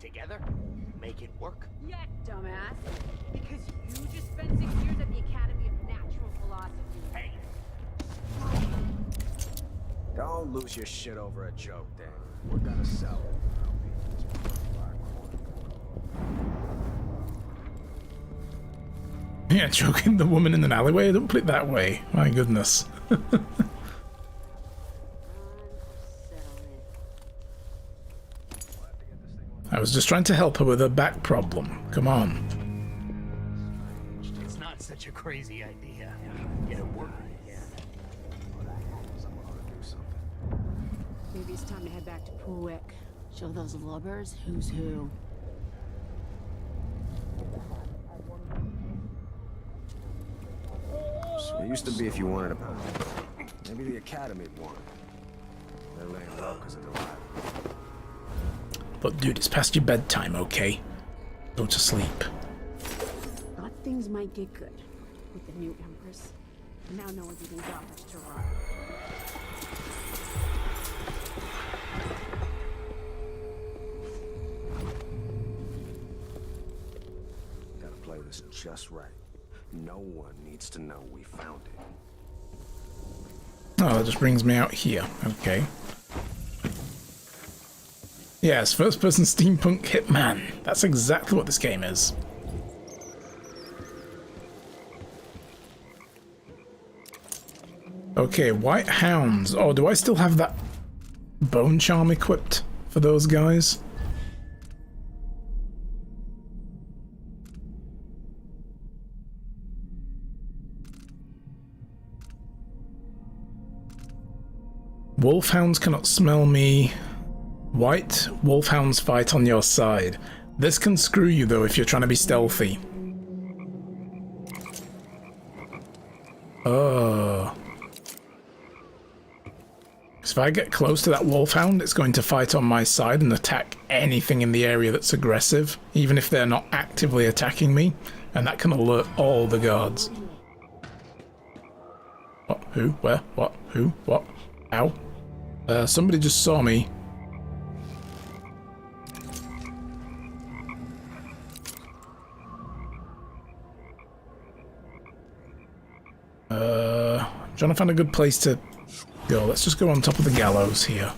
together, make it work. Yeah, dumbass. Because you just spent 6 years at the Academy of Natural Philosophy. Hey, Don't lose your shit over a joke, Dan. We're gonna sell it. Yeah, choking the woman in an alleyway? Don't put it that way. My goodness. I was just trying to help her with her back problem. Come on. it's not such a crazy idea. Get it working again. Maybe it's time to head back to Poolwick. Show those lubbers who's who. It used to be if you wanted a pound. Maybe the Academy won. They're laying low because of the rival. But dude, it's past your bedtime, okay? Go to sleep. Thought things might get good with the new Empress. Now no one's even bothered to run. Gotta play this just right. No one needs to know we found it. Oh, that just brings me out here. Okay. Yes, first-person steampunk hitman. That's exactly what this game is. Okay, white hounds. Oh, do I still have that bone charm equipped for those guys? Wolfhounds cannot smell me. White wolfhounds fight on your side. This can screw you though if you're trying to be stealthy. Oh. If I get close to that wolfhound, it's going to fight on my side and attack anything in the area that's aggressive, even if they're not actively attacking me, and that can alert all the guards. What? Who? Where? What? Who? What? Ow. Somebody just saw me. Trying to find a good place to go. Let's just go on top of the gallows here.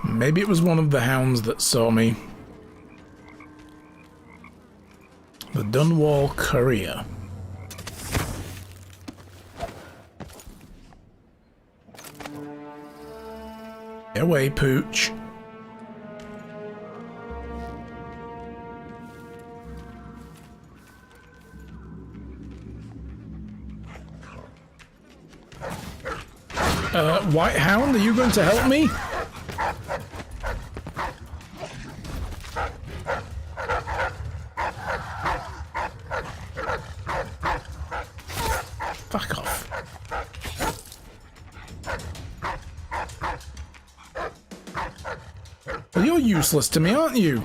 Maybe it was one of the hounds that saw me. The Dunwall Courier. Get away, Pooch. White Hound, are you going to help me? Fuck off. Well, you're useless to me, aren't you?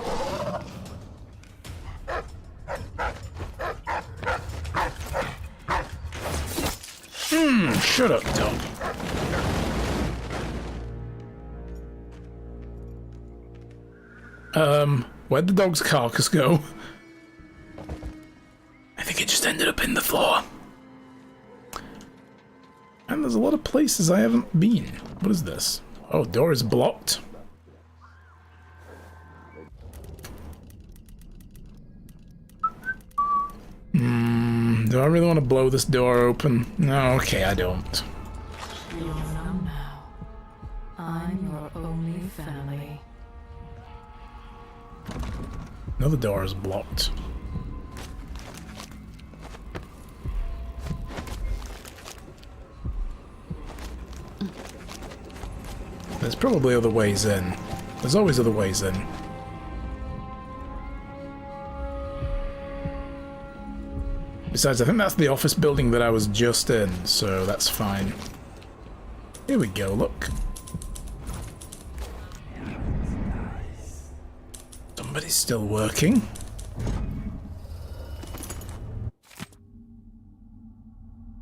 Shut up, dog. Where'd the dog's carcass go? I think it just ended up in the floor. And there's a lot of places I haven't been. What is this? Oh, door is blocked. Do I really want to blow this door open? No, okay, I don't. You'll know now. I'm your only family. Another door is blocked. There's probably other ways in. There's always other ways in. Besides, I think that's the office building that I was just in, so that's fine. Here we go, look. Somebody's still working.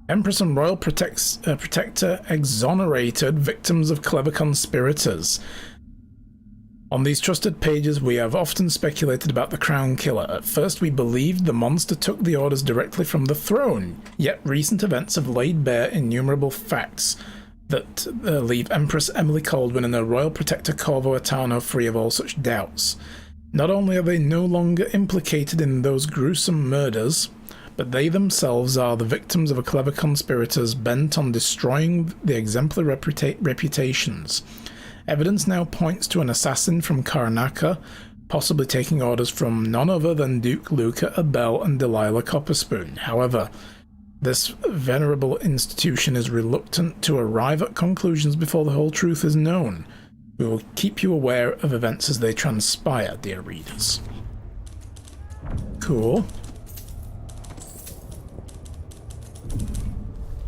Empress and Royal Protector exonerated victims of clever conspirators. On these trusted pages, we have often speculated about the Crown Killer. At first, we believed the monster took the orders directly from the throne, yet recent events have laid bare innumerable facts that leave Empress Emily Kaldwin and her Royal Protector Corvo Atano free of all such doubts. Not only are they no longer implicated in those gruesome murders, but they themselves are the victims of a clever conspirators bent on destroying the exemplary reputations. Evidence now points to an assassin from Karnaca, possibly taking orders from none other than Duke Luca Abel and Delilah Copperspoon. However, this venerable institution is reluctant to arrive at conclusions before the whole truth is known. We will keep you aware of events as they transpire, dear readers. Cool.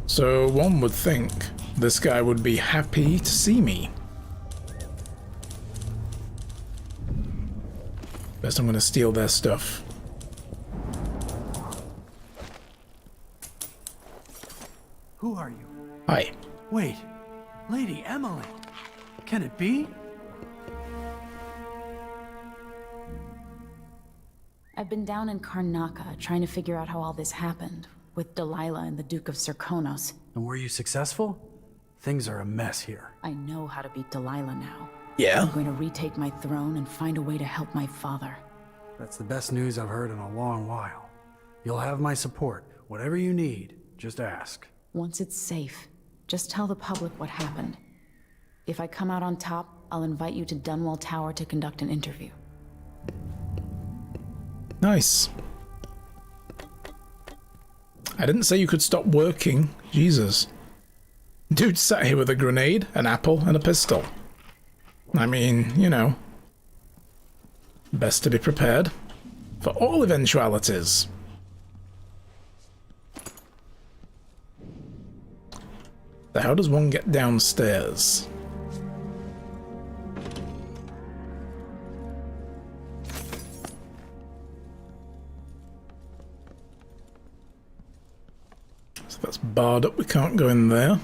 So one would think this guy would be happy to see me. First I'm going to steal their stuff. Who are you? Hi. Wait, Lady Emily. Can it be? I've been down in Karnaca trying to figure out how all this happened, with Delilah and the Duke of Serkonos. And were you successful? Things are a mess here. I know how to beat Delilah now. Yeah? I'm going to retake my throne and find a way to help my father. That's the best news I've heard in a long while. You'll have my support. Whatever you need, just ask. Once it's safe, just tell the public what happened. If I come out on top, I'll invite you to Dunwall Tower to conduct an interview. Nice. I didn't say you could stop working. Jesus. Dude sat here with a grenade, an apple, and a pistol. I mean, you know. Best to be prepared for all eventualities. So how does one get downstairs? So that's barred up, we can't go in there.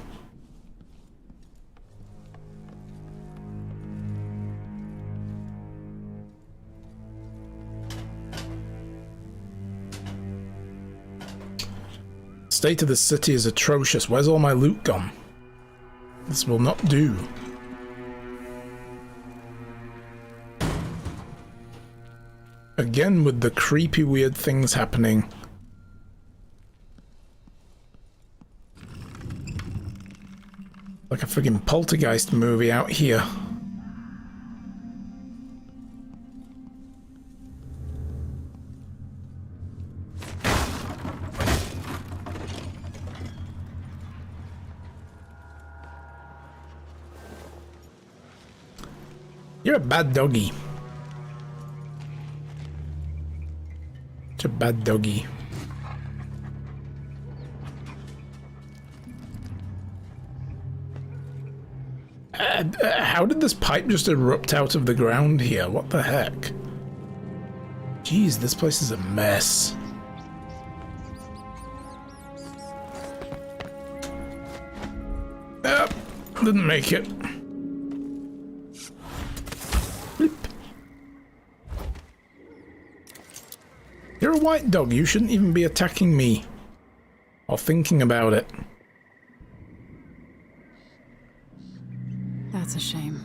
State of the city is atrocious. Where's all my loot gone? This will not do. Again with the creepy weird things happening. Like a friggin' poltergeist movie out here. You're a bad doggy. Such a bad doggy. How did this pipe just erupt out of the ground here? What the heck? Jeez, this place is a mess. Didn't make it. You're a white dog. You shouldn't even be attacking me. Or thinking about it. That's a shame.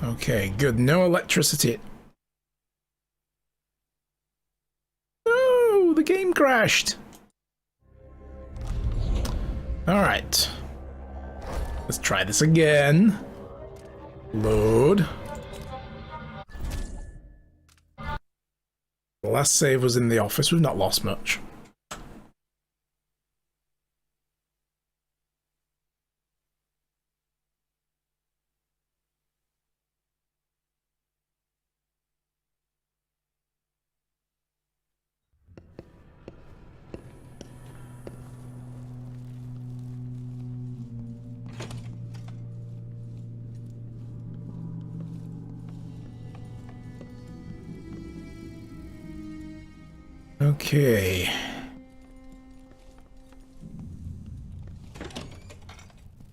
Okay, good. No electricity. No, the game crashed. Alright. Let's try this again. Load. The last save was in the office. We've not lost much. Okay.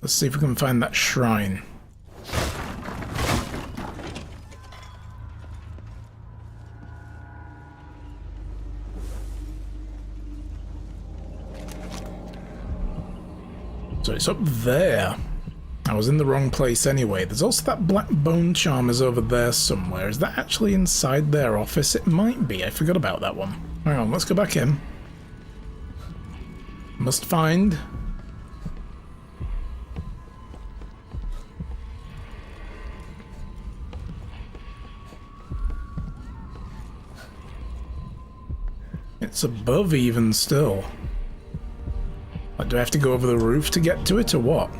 Let's see if we can find that shrine. So it's up there. I was in the wrong place anyway. There's also that black bone charmers over there somewhere. Is that actually inside their office? It might be. I forgot about that one. Hang on, let's go back in. Must find. It's above even still. Like, do I have to go over the roof to get to it or what?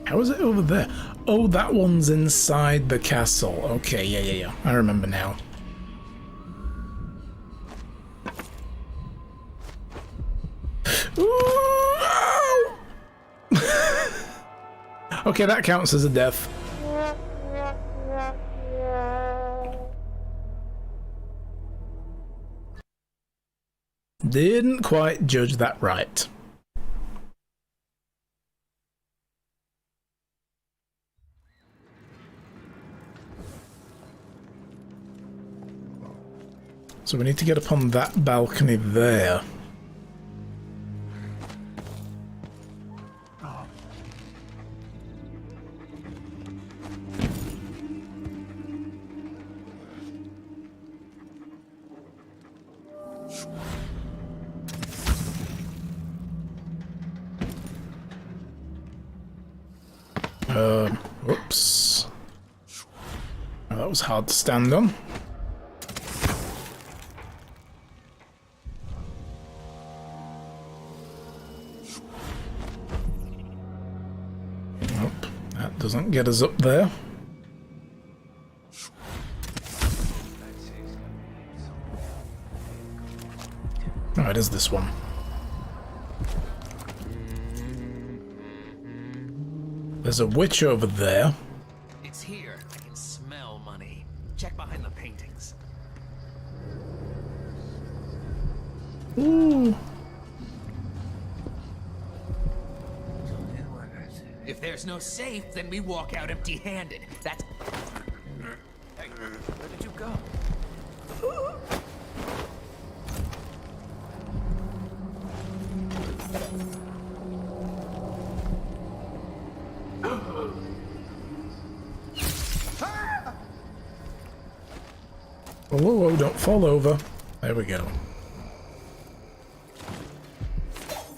How is it over there? Oh, that one's inside the castle. Okay, yeah. I remember now. Ooh, okay, that counts as a death. Didn't quite judge that right. So we need to get up on that balcony there. Whoops. Oh, that was hard to stand on. Doesn't get us up there. Oh, it is this one. There's a witch over there. It's here. I can smell money. Check behind the paintings. Ooh. If there's no safe, then we walk out empty-handed. That's... Hey, where did you go? Whoa, don't fall over. There we go.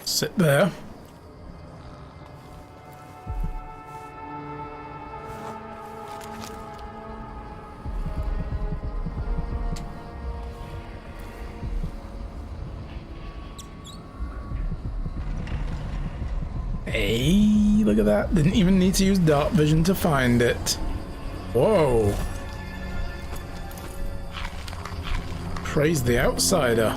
Sit there. Hey, look at that. Didn't even need to use dark vision to find it. Whoa. Praise the outsider.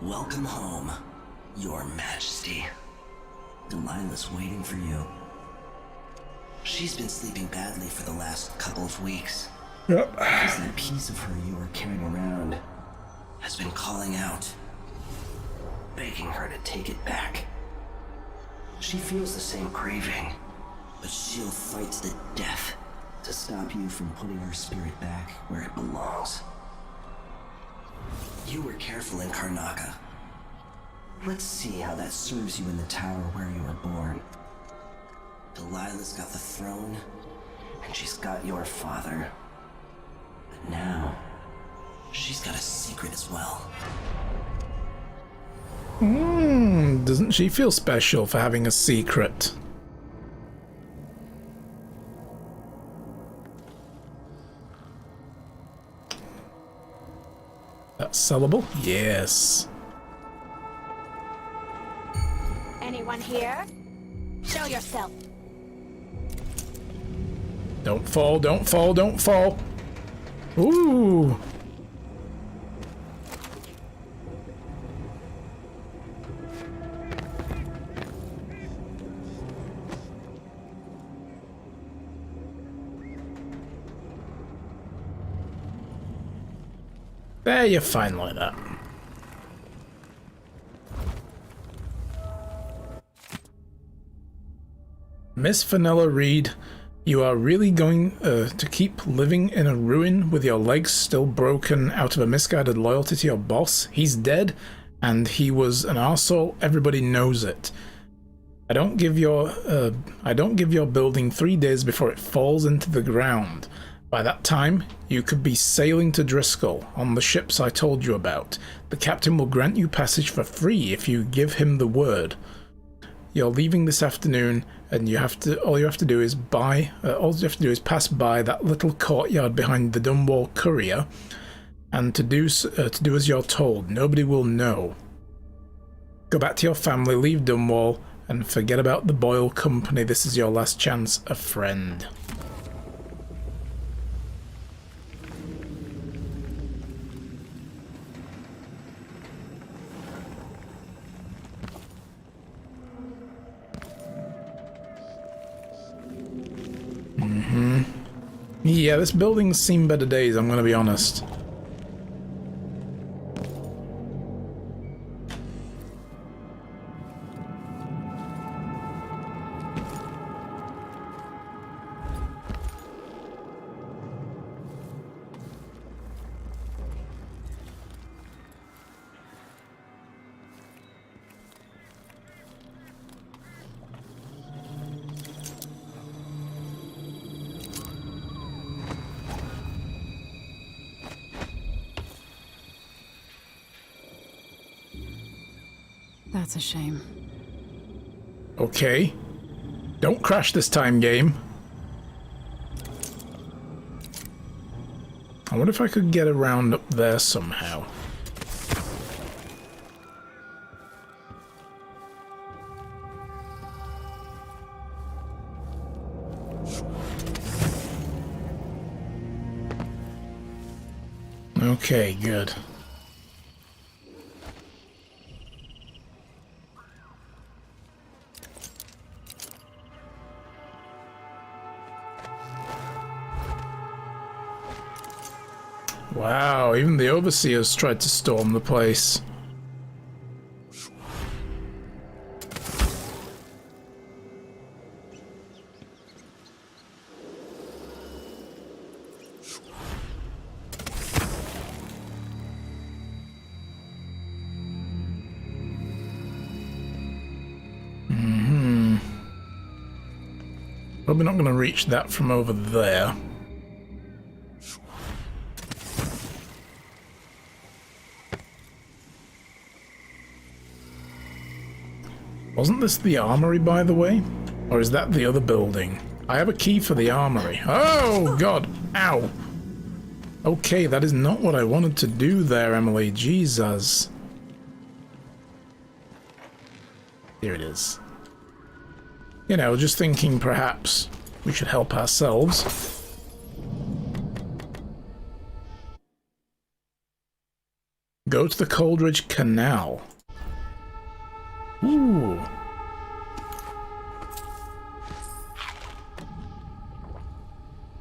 Welcome home, Your Majesty. Delilah's waiting for you. She's been sleeping badly for the last couple of weeks. Yep. Because that piece of her you were carrying around has been calling out, begging her to take it back. She feels the same craving, but she'll fight to the death to stop you from putting her spirit back where it belongs. You were careful in Karnaca. Let's see how that serves you in the tower where you were born. Delilah's got the throne, and she's got your father. But now, she's got a secret as well. Doesn't she feel special for having a secret? That sellable? Yes. Anyone here? Show yourself. Don't fall, don't fall, don't fall. Ooh. There, you're fine like that. Miss Vanilla Reed, you are really going to keep living in a ruin with your legs still broken out of a misguided loyalty to your boss? He's dead, and he was an arsehole. Everybody knows it. I don't give your building 3 days before it falls into the ground. By that time, you could be sailing to Driscoll on the ships I told you about. The captain will grant you passage for free if you give him the word. You're leaving this afternoon, and all you have to do is pass by that little courtyard behind the Dunwall Courier, and to do as you're told. Nobody will know. Go back to your family, leave Dunwall, and forget about the Boyle Company. This is your last chance, a friend. Yeah, this building's seen better days, I'm gonna be honest. That's a shame. Okay. Don't crash this time, game. I wonder if I could get around up there somehow. Okay, good. Wow, even the overseers tried to storm the place. Probably not going to reach that from over there. Wasn't this the armory, by the way? Or is that the other building? I have a key for the armory. Oh, God. Ow. Okay, that is not what I wanted to do there, Emily. Jesus. Here it is. You know, just thinking perhaps we should help ourselves. Go to the Coldridge Canal. Ooh.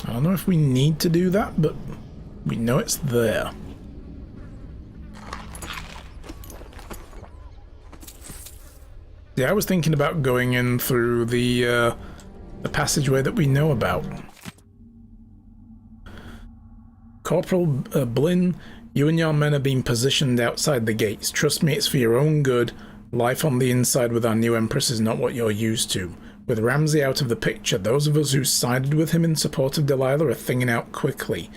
I don't know if we need to do that, but we know it's there. Yeah, I was thinking about going in through the passageway that we know about. Corporal Blinn, you and your men are being positioned outside the gates. Trust me, it's for your own good. Life on the inside with our new Empress is not what you're used to. With Ramsay out of the picture, those of us who sided with him in support of Delilah are thinning out quickly.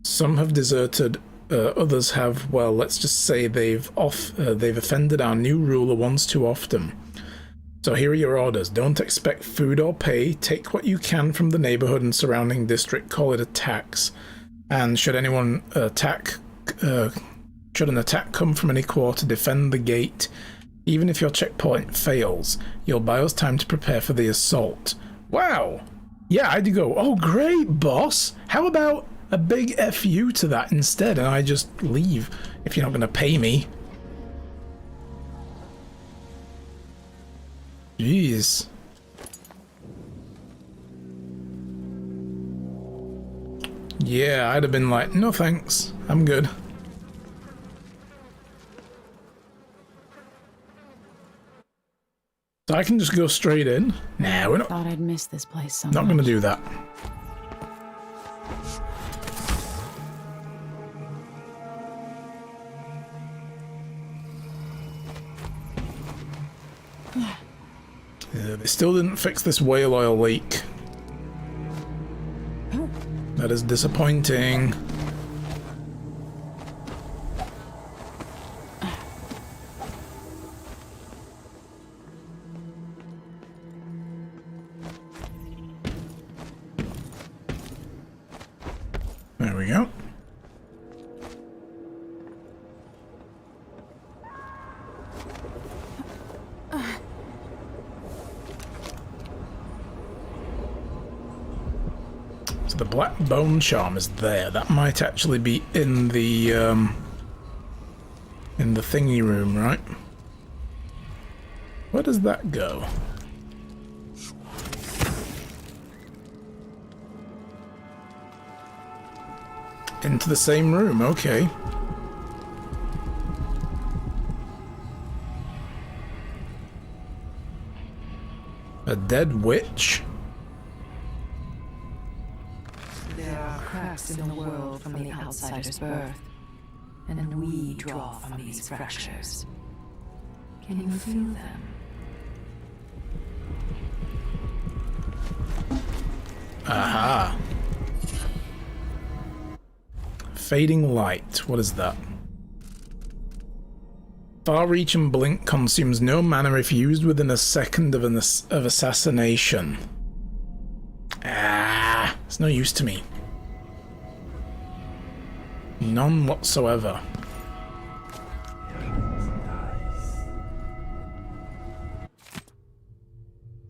Some have deserted, others have, well, let's just say they've offended our new ruler once too often. So here are your orders. Don't expect food or pay. Take what you can from the neighborhood and surrounding district. Call it a tax. And should anyone Should an attack come from any quarter, defend the gate. Even if your checkpoint fails, you'll buy us time to prepare for the assault. Wow! Yeah, I'd go, oh great, boss! How about a big FU to that instead, and I just leave, if you're not going to pay me. Jeez. Yeah, I'd have been like, no thanks, I'm good. So I can just go straight in? Nah, we're not. Thought I'd miss this place so Not much. gonna do that. They still didn't fix this whale oil leak. That is disappointing. There we go. So the black bone charm is there. That might actually be in the thingy room, right? Where does that go? Into the same room, okay. A dead witch? There are cracks in the world from the outsider's birth, and we draw from these fractures. Can you feel them? Aha. Fading light. What is that? Far reach and blink consumes no mana if used within a second of assassination. Ah, it's no use to me. None whatsoever.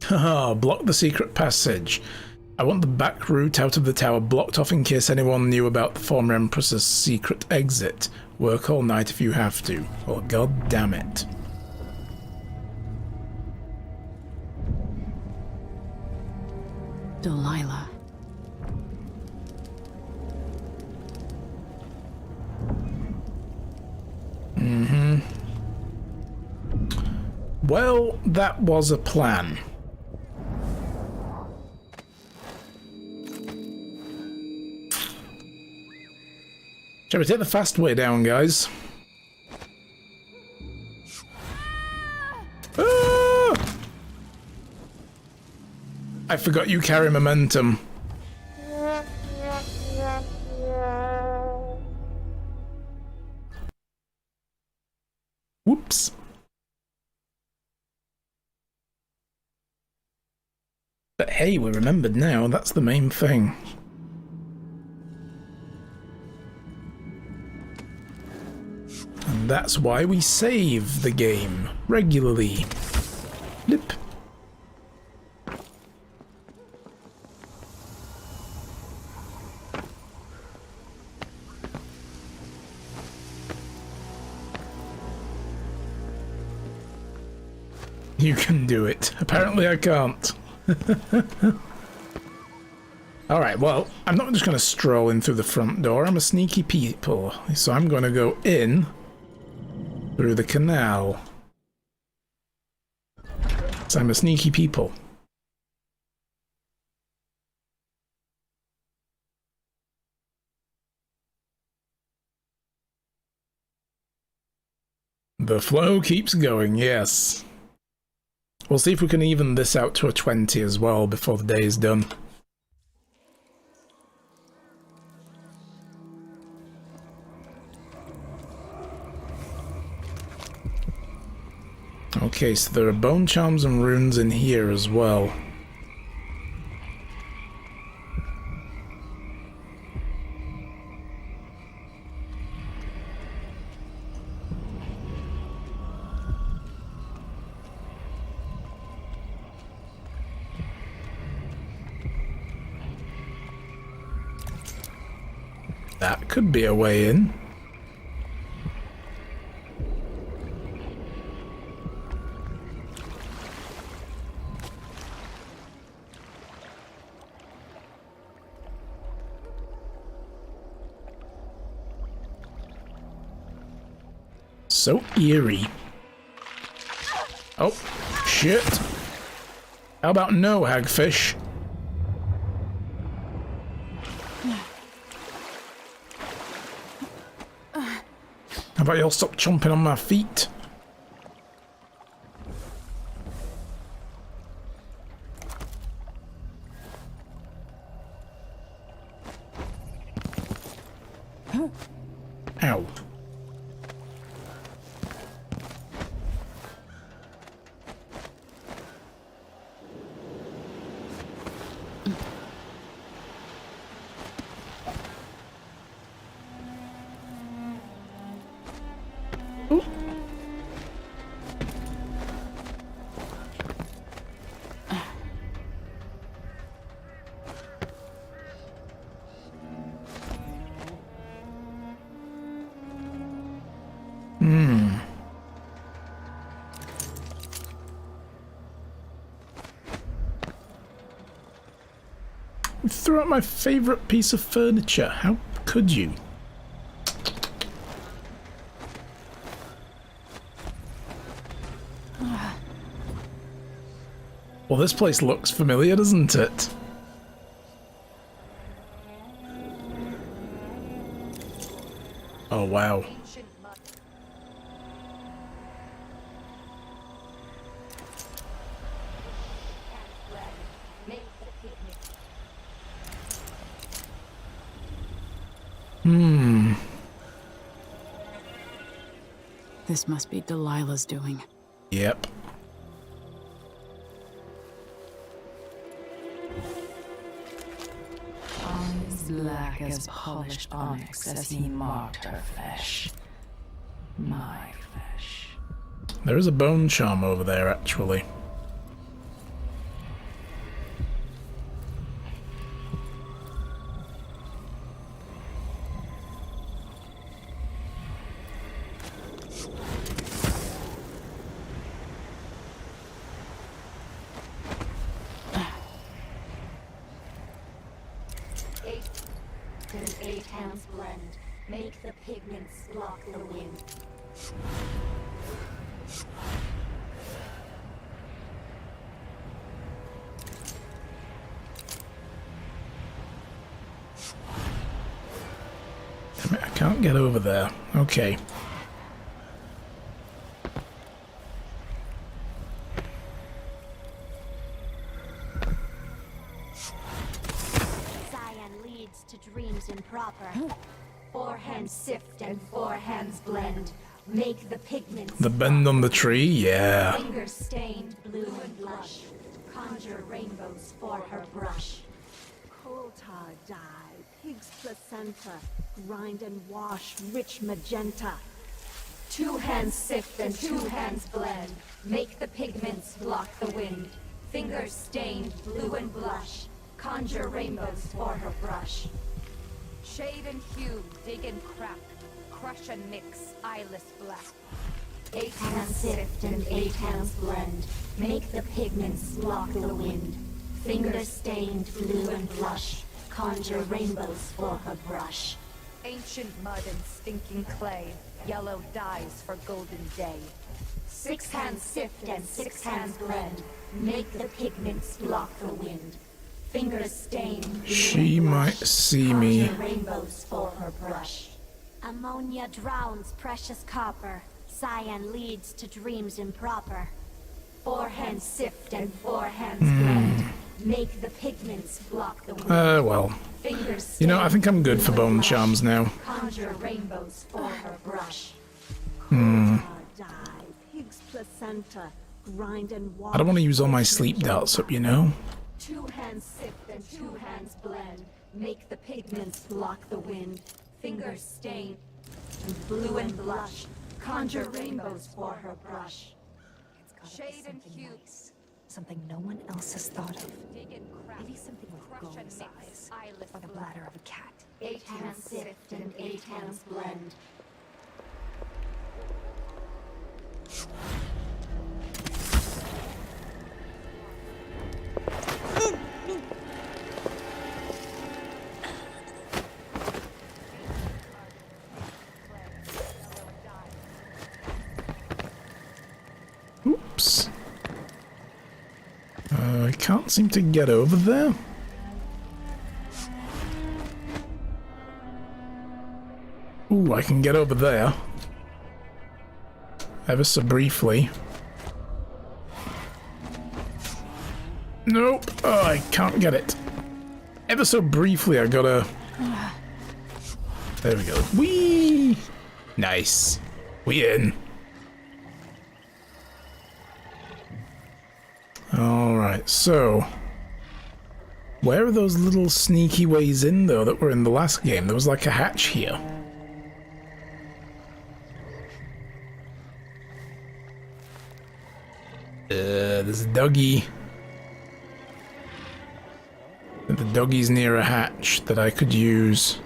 Haha, block the secret passage. I want the back route out of the tower blocked off in case anyone knew about the former Empress's secret exit. Work all night if you have to. Well, god damn it. Delilah. Mm-hmm. Well, that was a plan. Shall we take the fast way down, guys? Ah! I forgot you carry momentum. Whoops. But hey, we're remembered now, that's the main thing. And that's why we save the game regularly. Blip. You can do it. Apparently I can't. Alright, well, I'm not just going to stroll in through the front door. I'm a sneaky people. So I'm going to go in through the canal. So I'm a sneaky people. The flow keeps going, yes. We'll see if we can even this out to a 20 as well before the day is done. Okay, so there are bone charms and runes in here as well. That could be a way in. So eerie. Oh, shit. How about no, hagfish? How about y'all stop chomping on my feet? Ow. You threw out my favorite piece of furniture. How could you? Well, this place looks familiar, doesn't it? Oh, wow. This must be Delilah's doing. Yep. Eyes black as polished onyx as he marked her flesh. My flesh. There is a bone charm over there, actually. Eight hands blend. Make the pigments block the wind. Damn it, I can't get over there. Okay. To dreams improper. Four hands sift and four hands blend. Make the pigments. The bend on the tree, yeah. Fingers stained blue and blush. Conjure rainbows for her brush. Coal tar dye, pig's placenta, grind and wash, rich magenta. Two hands sift and two hands blend. Make the pigments block the wind. Fingers stained blue and blush. Conjure rainbows for her brush. Shade and hue, dig and crack. Crush and mix, eyeless black. Eight hands sift and eight hands blend. Make the pigments block the wind. Fingers stained blue and blush. Conjure rainbows for her brush. Ancient mud and stinking clay. Yellow dyes for golden day. Six hands sift and six hands blend. Make the pigments block the wind. Fingers stained. She might see me. Rainbows for her brush. Ammonia drowns precious copper. Cyan leads to dreams improper. Four hands sift and four hands blend. Make the pigments block the wind. Well. You know, I think I'm good for bone charms now. Conjure rainbows for her brush. Pig's placenta, grind and wash. I don't want to use all my sleep darts up, you know. Two hands sift and two hands blend. Make the pigments block the wind. Fingers stained blue and blush. Conjure rainbows for her brush. Shade and hue. Nice. Something no one else has thought of. Dig and crack. Maybe something with Crush and gold's mix, eyes. eyeless Or the black. bladder of a cat. 8 hands sift and 8 hands blend. Oops. I can't seem to get over there. Ooh, I can get over there. Ever so briefly. Nope. Oh, I can't get it. Ever so briefly, I gotta... There we go. Whee! Nice. We in. Alright, so... Where are those little sneaky ways in, though, that were in the last game? There was like a hatch here. There's a doggy. The doggy's near a hatch that I could use.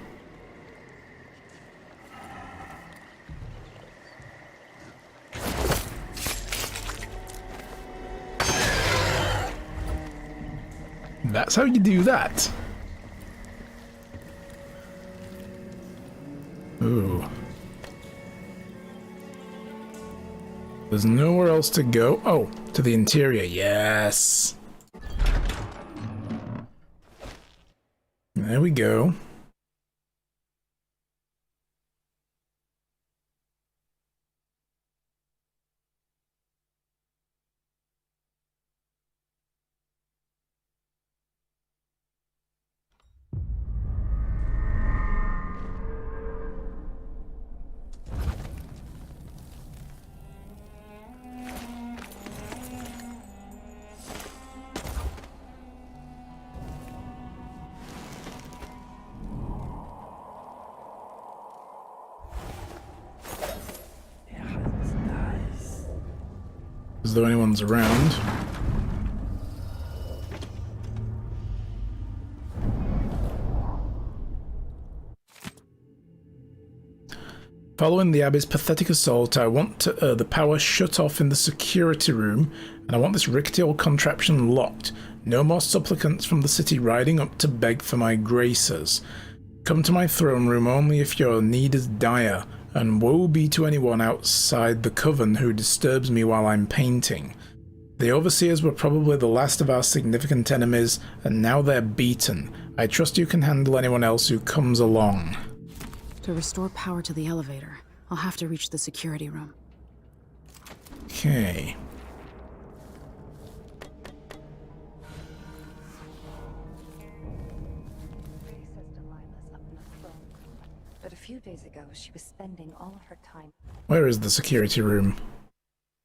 That's how you do that. Ooh. There's nowhere else to go. Oh, to the interior. Yes. There we go. As though anyone's around. Following the Abbey's pathetic assault, I want the power shut off in the security room, and I want this rickety old contraption locked. No more supplicants from the city riding up to beg for my graces. Come to my throne room only if your need is dire, and woe be to anyone outside the coven who disturbs me while I'm painting. The Overseers were probably the last of our significant enemies, and now they're beaten. I trust you can handle anyone else who comes along. To restore power to the elevator, I'll have to reach the security room. Okay. But a few days ago, she was spending all of her time. Where is the security room?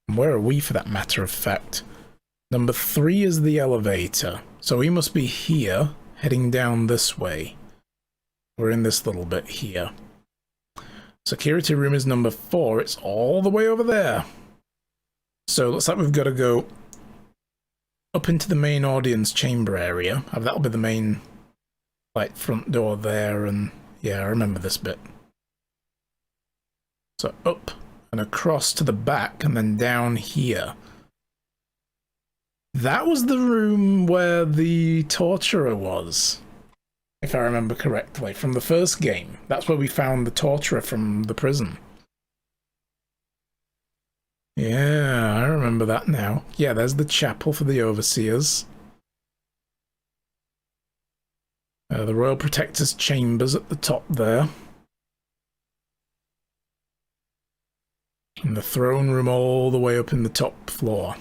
And where are we, for that matter of fact? Number 3 is the elevator. So we must be here, heading down this way. We're in this little bit here. Security room is number 4. It's all the way over there. So looks like we've got to go up into the main audience chamber area. That'll be the main, like, front door there, and yeah, I remember this bit. So up and across to the back, and then down here. That was the room where the torturer was, if I remember correctly, from the first game. That's where we found the torturer from the prison. Yeah, I remember that now. Yeah, there's the chapel for the Overseers. The Royal Protector's chambers at the top there. And the throne room all the way up in the top floor.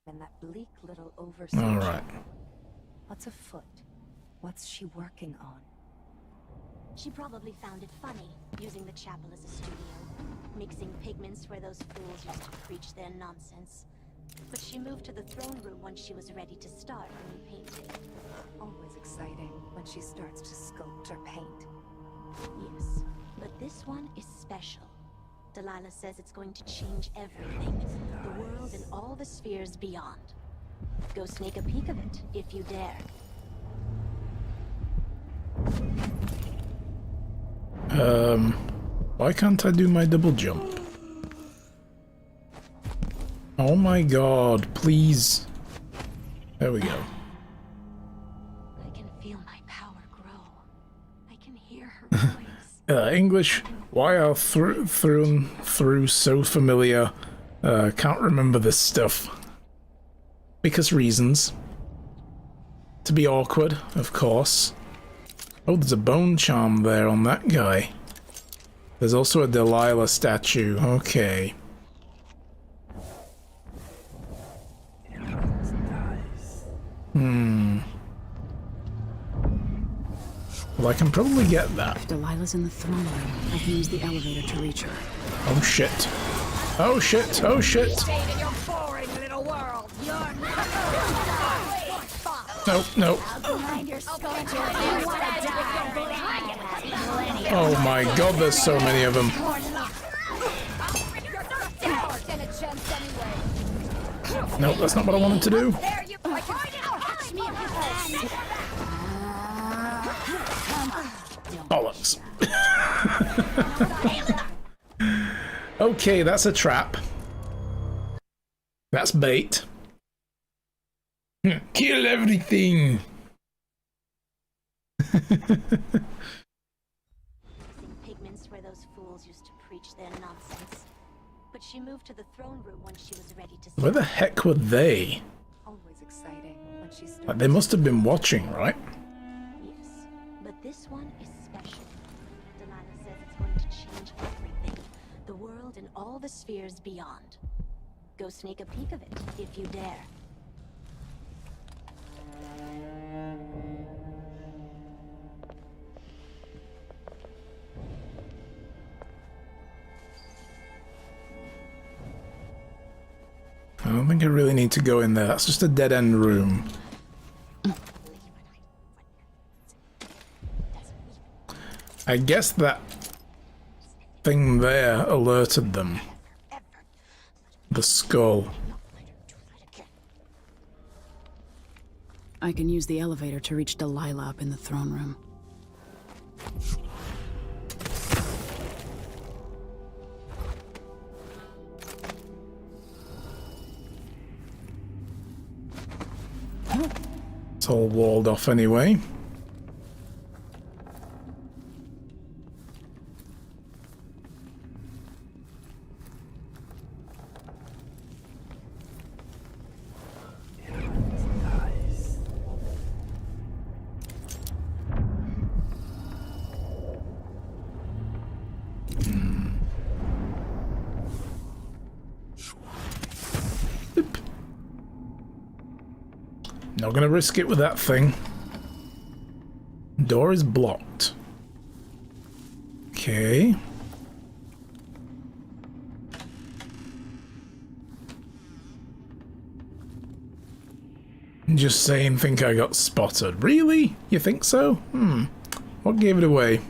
And that bleak little overseer. All right. What's afoot? What's she working on? She probably found it funny, using the chapel as a studio, mixing pigments where those fools used to preach their nonsense. But she moved to the throne room when she was ready to start a new painting. Always exciting when she starts to sculpt or paint. Yes, but this one is special. Delilah says it's going to change everything, the world and all the spheres beyond. Go sneak a peek of it, if you dare. Why can't I do my double jump? Oh my god, please. There we go. I can feel my power grow. I can hear her voice. English, why are through and through so familiar? Can't remember this stuff. Because reasons. To be awkward, of course. Oh, there's a bone charm there on that guy. There's also a Delilah statue. Okay. Well, I can probably get that. If Delilah's in the throne room, I can use the elevator to reach her. Oh shit. Oh shit. Oh shit. In your boring little world. No, no. Oh my god, there's so many of them. Nope, that's not what I wanted to do. Bollocks. Okay, that's a trap. That's bait. Kill everything. Pigments where those fools used to preach their nonsense. But she moved to the throne room when she was ready to. Where the heck were they? Always exciting when she starts. Like, they must have been watching, right? Yes, but this one is special. Delilah says it's going to change everything. The world and all the spheres beyond. Go sneak a peek of it, if you dare. I don't think I really need to go in there. That's just a dead-end room. I guess that thing there alerted them. The skull. I can use the elevator to reach Delilah up in the throne room. It's all walled off anyway. Not gonna risk it with that thing. Door is blocked. Okay. Just saying, think I got spotted. Really? You think so? What gave it away?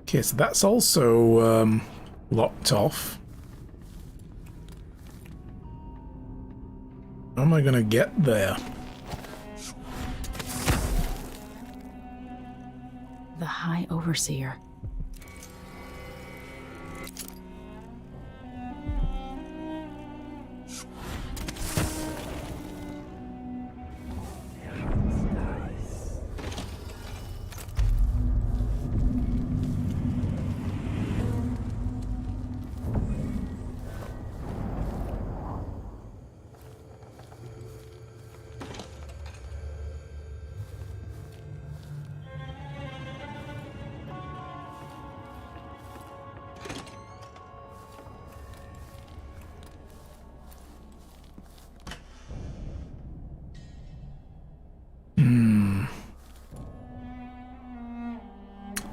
Okay, so that's also locked off. How am I gonna get there? The High Overseer.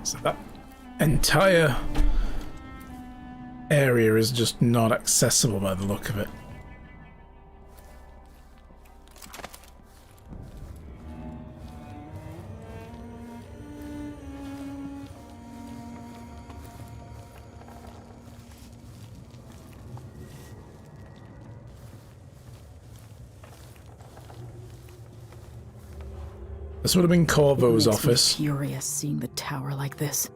So that entire area is just not accessible by the look of it. This would have been Corvo's It makes me office. furious seeing the tower like this.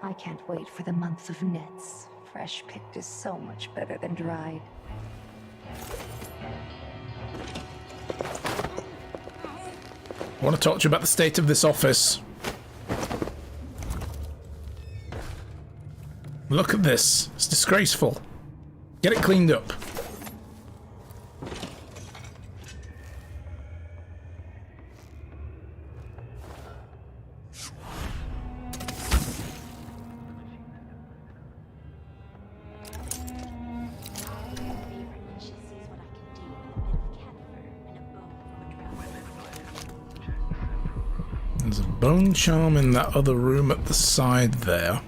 I can't wait for the month of knits. Fresh picked is so much better than dried. I want to talk to you about the state of this office. Look at this. It's disgraceful. Get it cleaned up. There's a bone charm in that other room at the side there.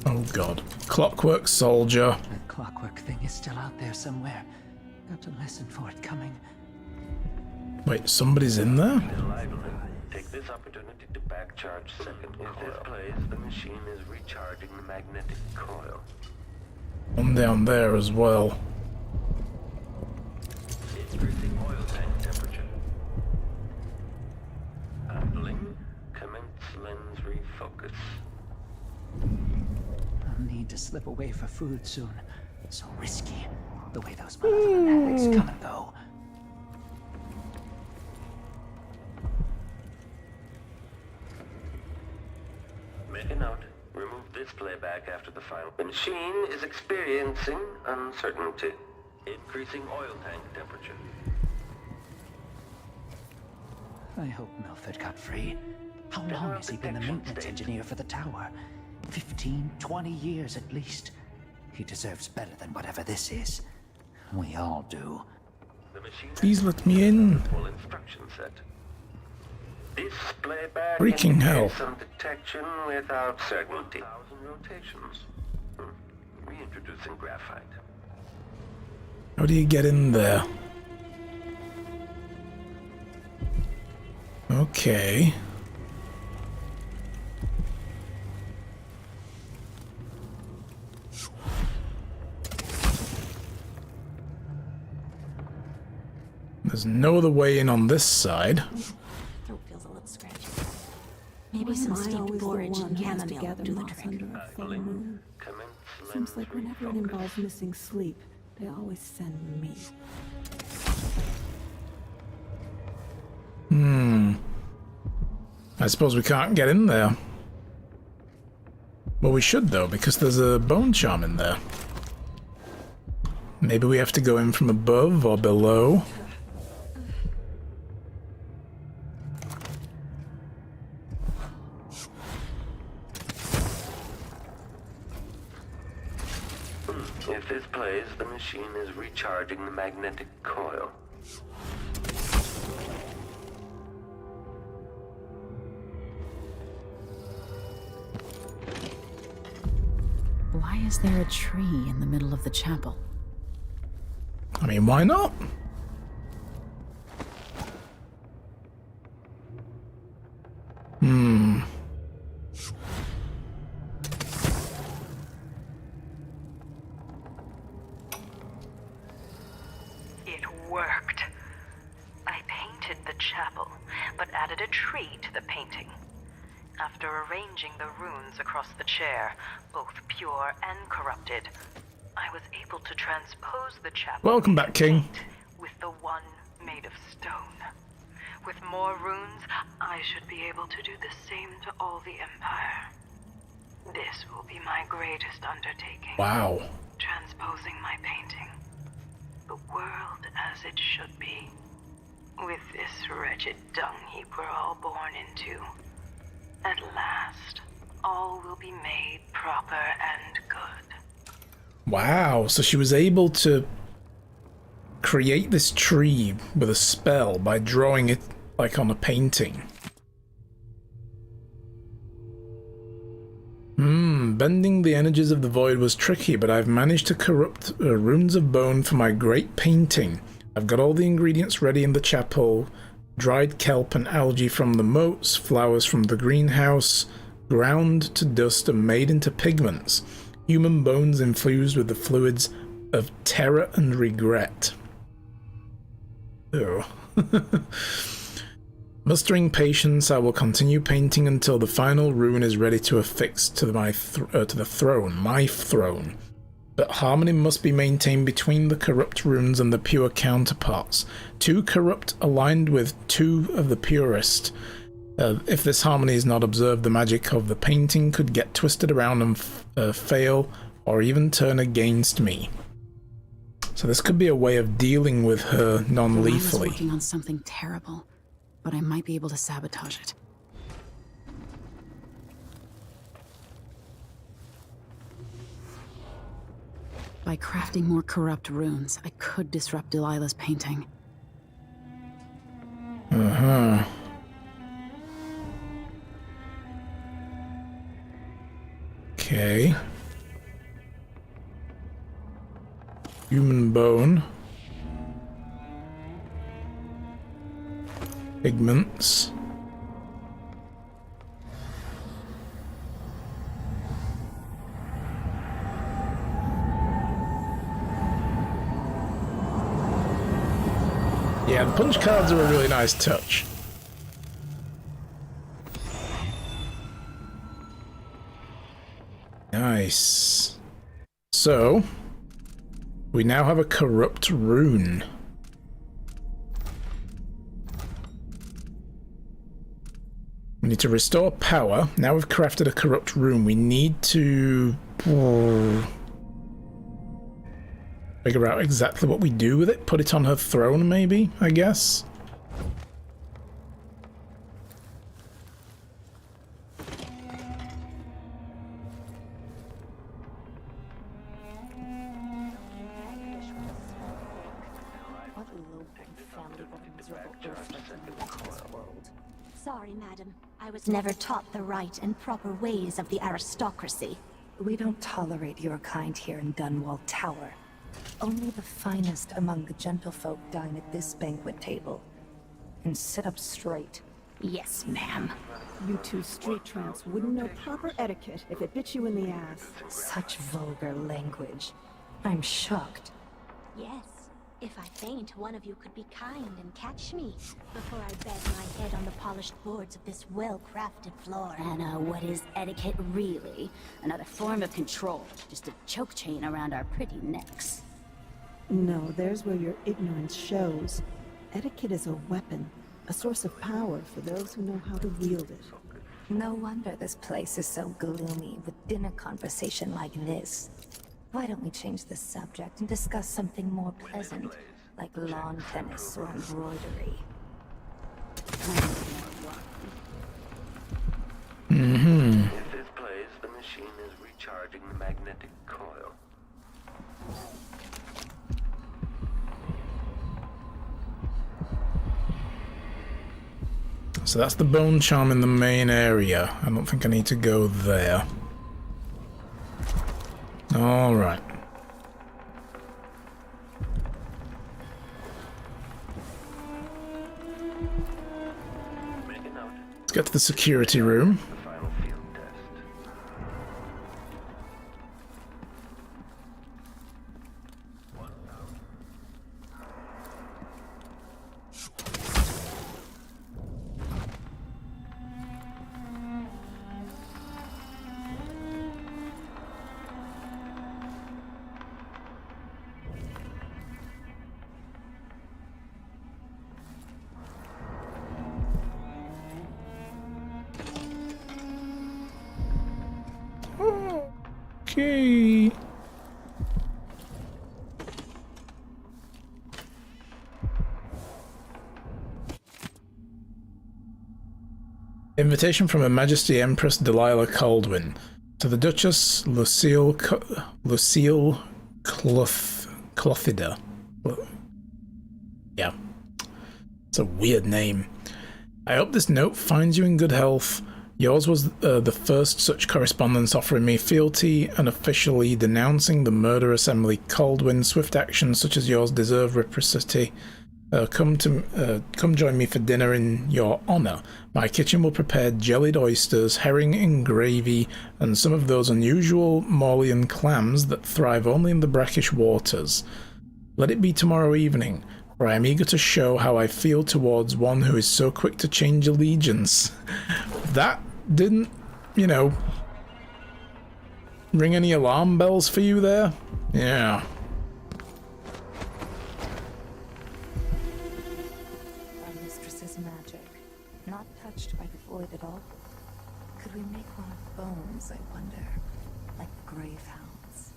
Oh god. Clockwork soldier. That clockwork thing is still out there somewhere. Got to listen for it coming. Wait, somebody's in there? Take this opportunity to back charge second. If this plays, the machine is recharging the magnetic coil. One down there as well. Increasing oil tank temperature. Handling. Commence lens refocus. I'll need to slip away for food soon. So risky. The way those motherfucking come and go. Make a note. Remove this playback after the final. The machine is experiencing uncertainty. Increasing oil tank temperature. I hope Milford got free. How long has he been the maintenance engineer for the tower? 15, 20 years at least. He deserves better than whatever this is. We all do. The machine Please let me in. full instruction set. This playback Freaking hell. indicates some detection without certainty. 1,000 rotations. Reintroducing graphite. How do you get in there? Okay. There's no other way in on this side. Throat feels a little scratchy. Maybe some steamed porridge and chamomile will do the trick. Under a full moon. Seems like whenever it involves missing sleep, they always send me. I suppose we can't get in there. Well, we should though, because there's a bone charm in there. Maybe we have to go in from above or below. If this plays, the machine is recharging the magnetic coil. Why is there a tree in the middle of the chapel? I mean, why not? It worked. I painted the chapel, but added a tree to the painting. After arranging the runes across the chair, both pure and corrupted, I was able to transpose the chapel Welcome back, King. with the one made of stone. With more runes, I should be able to do the same to all the Empire. This will be my greatest undertaking. Wow. Transposing my painting. The world as it should be. With this wretched dung heap we're all born into. At last, all will be made proper and good. Wow, so she was able to create this tree with a spell by drawing it like on a painting. Bending the energies of the void was tricky, but I've managed to corrupt runes of bone for my great painting. I've got all the ingredients ready in the chapel, dried kelp and algae from the moats, flowers from the greenhouse, ground to dust and made into pigments, human bones infused with the fluids of terror and regret. Ew. Mustering patience, I will continue painting until the final rune is ready to affix to my throne. But harmony must be maintained between the corrupt runes and the pure counterparts. Two corrupt aligned with two of the purest. If this harmony is not observed, the magic of the painting could get twisted around and fail, or even turn against me. So this could be a way of dealing with her non-lethally. I'm working on something terrible, but I might be able to sabotage it. By crafting more corrupt runes, I could disrupt Delilah's painting. Uh-huh. Okay. Human bone. Pigments. Yeah, the punch cards are a really nice touch. Nice. So, we now have a corrupt rune. We need to restore power. Now we've crafted a corrupt rune. We need to figure out exactly what we do with it. Put it on her throne, maybe, I guess. Sorry, madam. I was never taught the right and proper ways of the aristocracy. We don't tolerate your kind here in Dunwall Tower. Only the finest among the gentlefolk dine at this banquet table. And sit up straight. Yes, ma'am. You two street tramps wouldn't know proper etiquette if it bit you in the ass. Such vulgar language. I'm shocked. Yes. If I faint, one of you could be kind and catch me before I bed my head on the polished boards of this well-crafted floor. Anna, what is etiquette really? Another form of control. Just a choke chain around our pretty necks. No, there's where your ignorance shows. Etiquette is a weapon, a source of power for those who know how to wield it. No wonder this place is so gloomy with dinner conversation like this. Why don't we change the subject and discuss something more pleasant, like lawn tennis or embroidery? If this plays, the machine is recharging the magnetic coil. So that's the bone charm in the main area. I don't think I need to go there. All right. Let's get to the security room. Okay. Invitation from Her Majesty Empress Delilah Caldwin to the Duchess Lucille Clothida. Yeah, it's a weird name. I hope this note finds you in good health. Yours was the first such correspondence offering me fealty and officially denouncing the murderous Emily Caldwin. Swift actions such as yours deserve reciprocity. Come join me for dinner in your honor. My kitchen will prepare jellied oysters, herring in gravy, and some of those unusual Maulian clams that thrive only in the brackish waters. Let it be tomorrow evening, for I am eager to show how I feel towards one who is so quick to change allegiance. That didn't, you know, ring any alarm bells for you there? Yeah. Our mistress's magic, not touched by the void at all. Could we make one of bones, I wonder, like the grave hounds?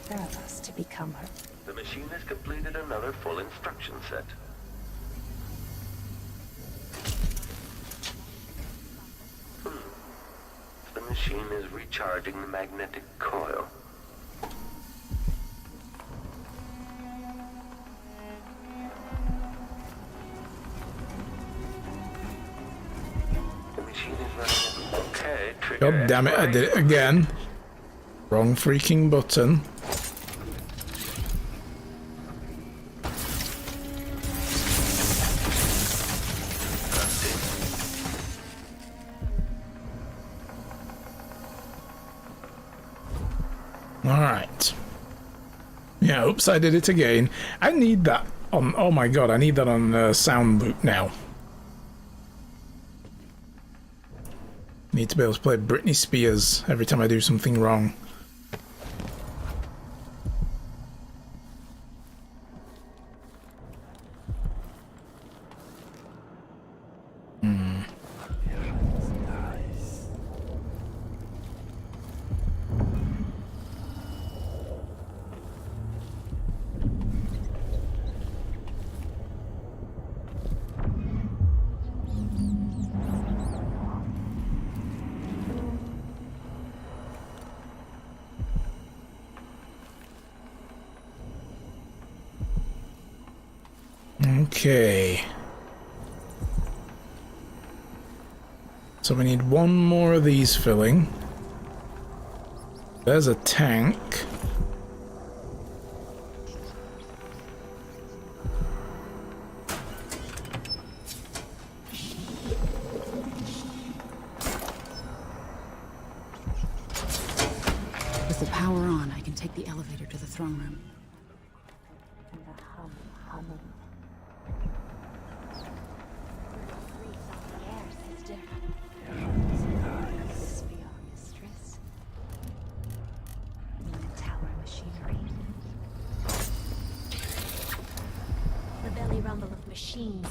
There are us to become her. The machine has completed another full instruction set. The machine is recharging the magnetic coil. The machine is running. Okay, trigger. God damn it, I did it again. Wrong freaking button. Alright. Yeah, oops, I did it again. I need that on... Oh my god, I need that on sound boot now. Need to be able to play Britney Spears every time I do something wrong. Okay. So we need one more of these filling. There's a tank. With the power on, I can take the elevator to the throne room. And the hum. This be our mistress. In the tower machinery. The belly rumble of machines.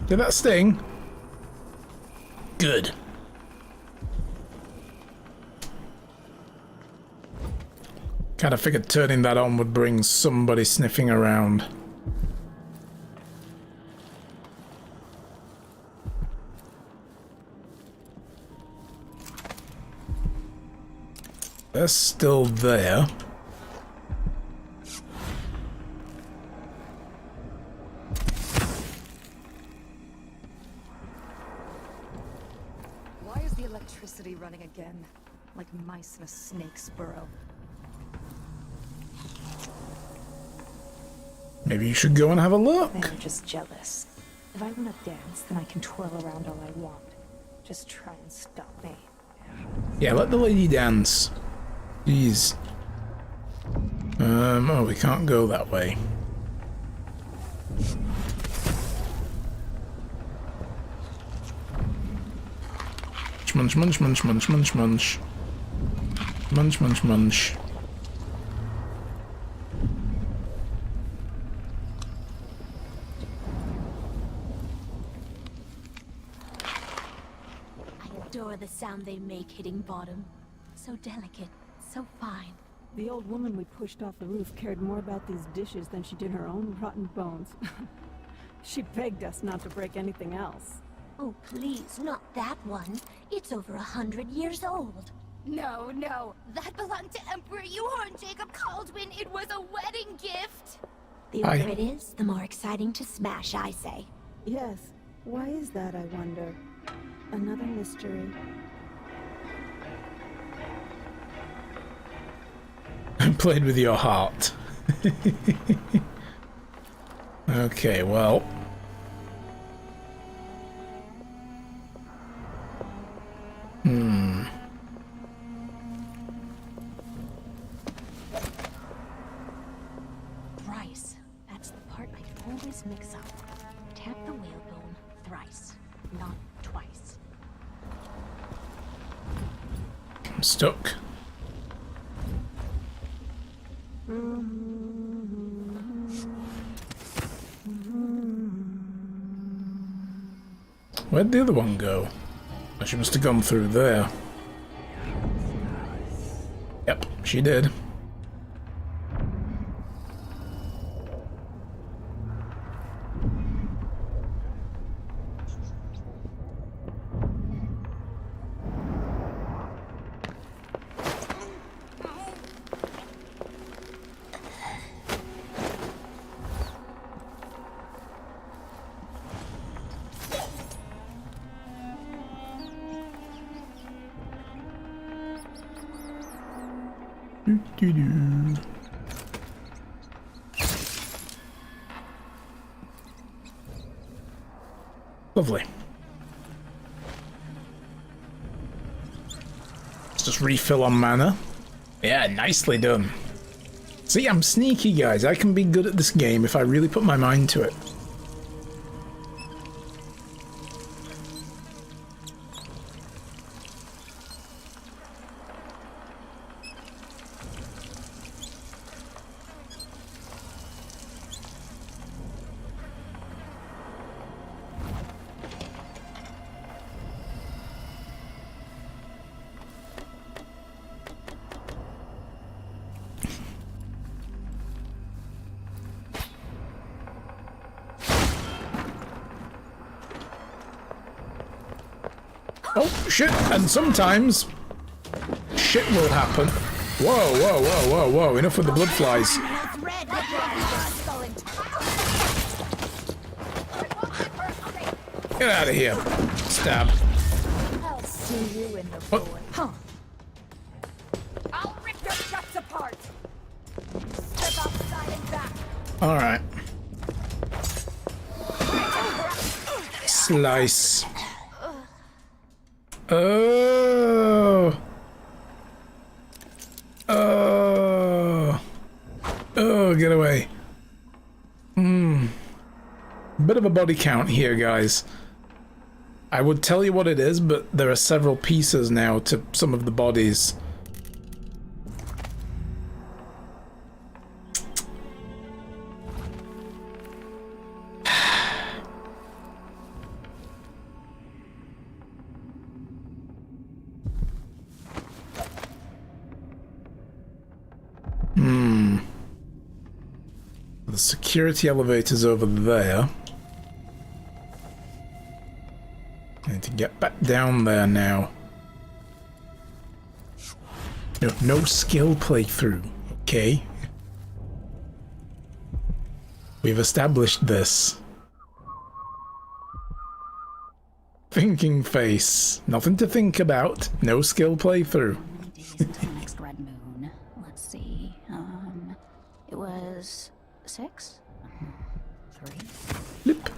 Did that sting? Good. Kind of figured turning that on would bring somebody sniffing around. They're still there. Why is the electricity running again? Like mice in a snake's burrow. Maybe you should go and have a look. They're just jealous. If I want to dance, then I can twirl around all I want. Just try and stop me. Yeah, let the lady dance. Jeez. Oh, we can't go that way. Munch, munch, munch, munch, munch, munch. Munch, munch, munch. sound they make hitting bottom. So delicate, so fine. The old woman we pushed off the roof cared more about these dishes than she did her own rotten bones. She begged us not to break anything else. Oh, please, not that one. It's over 100 years old. No, no. That belonged to Emperor Yuhorn Jacob Caldwin. It was a wedding gift. The older it is, the more exciting to smash, I say. Yes. Why is that, I wonder? Another mystery. I played with your heart. Okay, well. Thrice. That's the part I always mix up. Tap the whalebone thrice, not twice. I'm stuck. Where'd the other one go? Oh, she must have gone through there. Yep, she did. Lovely. Let's just refill on mana. Yeah, nicely done. See, I'm sneaky, guys. I can be good at this game if I really put my mind to it. Oh, shit, and sometimes shit will happen. Whoa, whoa, whoa, whoa, whoa, enough with the blood flies. Get out of here. Stab. I'll see you in the What? Huh. I'll rip your guts apart. Step outside and back. Alright. Slice. Oh. Oh. Oh, get away. Bit of a body count here, guys. I would tell you what it is, but there are several pieces now to some of the bodies. The security elevator's over there. I need to get back down there now. No skill playthrough, okay? We've established this. Thinking face. Nothing to think about. No skill playthrough. Next red moon. Let's see. It was 6? 3? Lip.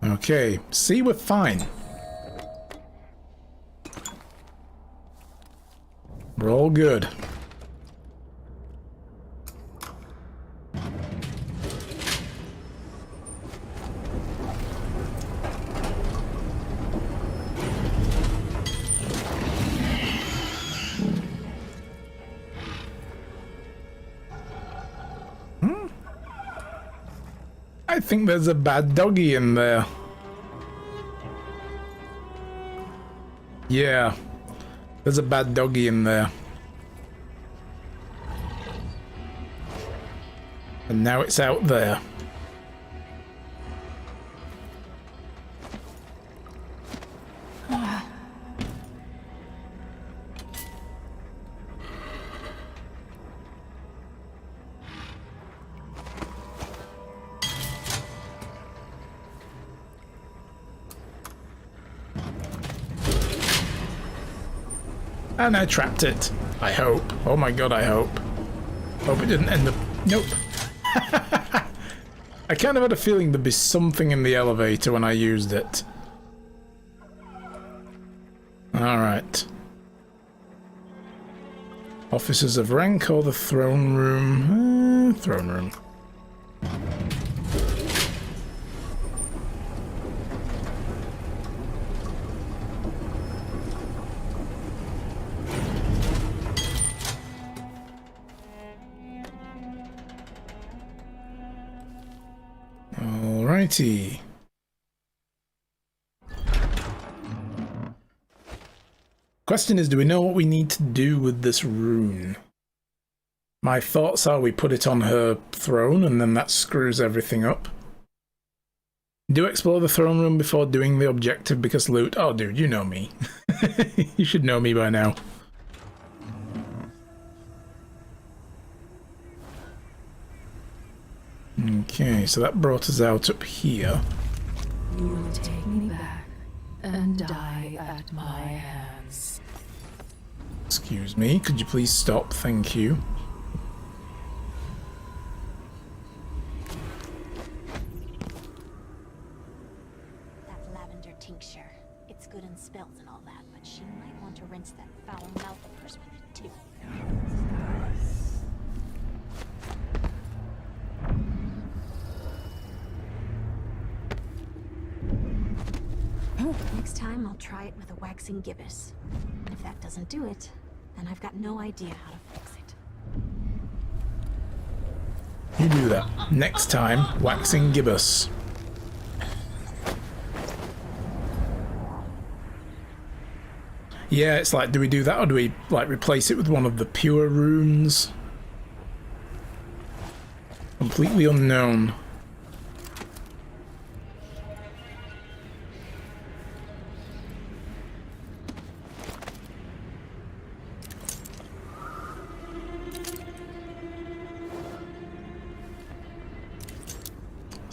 Okay, see, we're fine. We're all good. I think there's a bad doggy in there. Yeah, there's a bad doggy in there. And now it's out there. And I trapped it. I hope. Oh my god, I hope. Hope it didn't end up... Nope. I kind of had a feeling there'd be something in the elevator when I used it. Alright. Officers of rank or the throne room? Throne room. Alrighty. Question is, do we know what we need to do with this rune? My thoughts are we put it on her throne and then that screws everything up. Do explore the throne room before doing the objective because loot... Oh dude, you know me. You should know me by now. Okay, so that brought us out up here. You will take me back and die at my hands. Excuse me, could you please stop? Thank you. That lavender tincture. It's good in spells and all that, but she might want to rinse that foul mouth of hers with it too. Next time, I'll try it with a waxing gibbous. And if that doesn't do it, then I've got no idea how to fix it. You do that. Next time, waxing gibbous. Yeah, it's like, do we do that or do we, like, replace it with one of the pure runes? Completely unknown.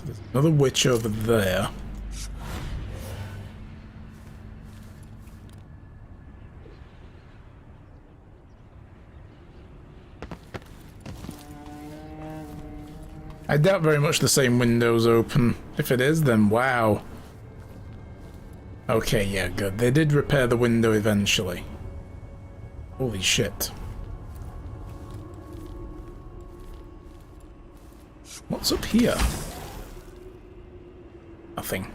There's another witch over there. I doubt very much the same window's open. If it is, then wow. Okay, yeah, good. They did repair the window eventually. Holy shit. What's up here? Nothing.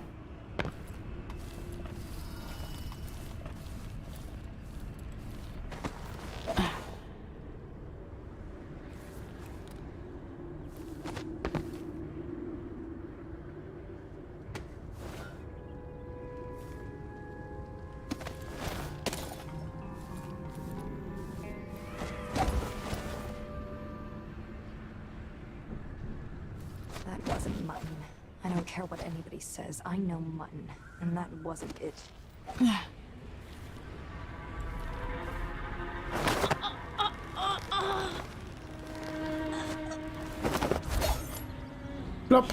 That wasn't mutton. I don't care what anybody says. I know mutton, and that wasn't it. Plop.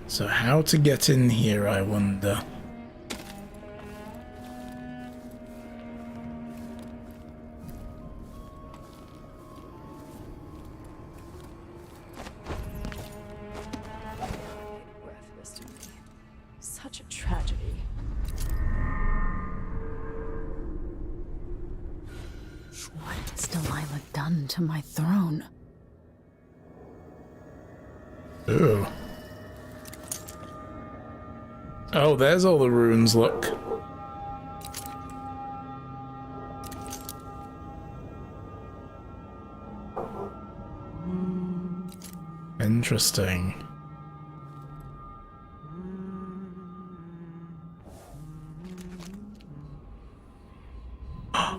So how to get in here, I wonder. Breathless to me. Such a tragedy. What has Delilah done to my throne? Ooh. Oh, there's all the runes, look. Interesting.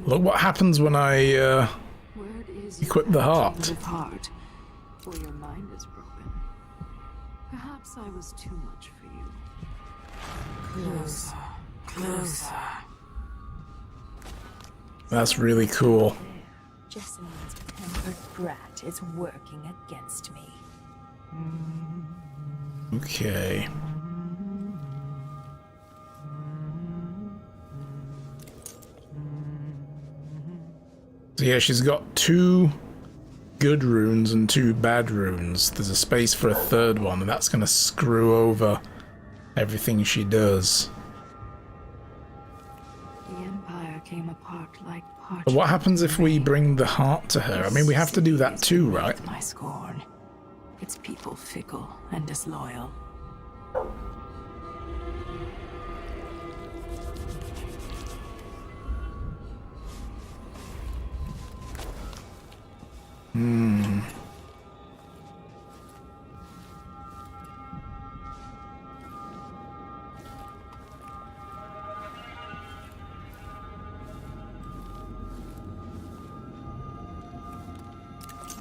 Look what happens when I equip the heart. Heart, or your mind is broken. Perhaps I was too much for you. Closer, closer. That's really cool. Jessamine pampered brat is working against me. Okay. So yeah, she's got 2 good runes and 2 bad runes. There's a space for a third one, and that's going to screw over everything she does. The Empire came apart like parchment. But what happens if we bring the heart to her? I mean, we have to do that too, right? My scorn. Its people fickle and disloyal.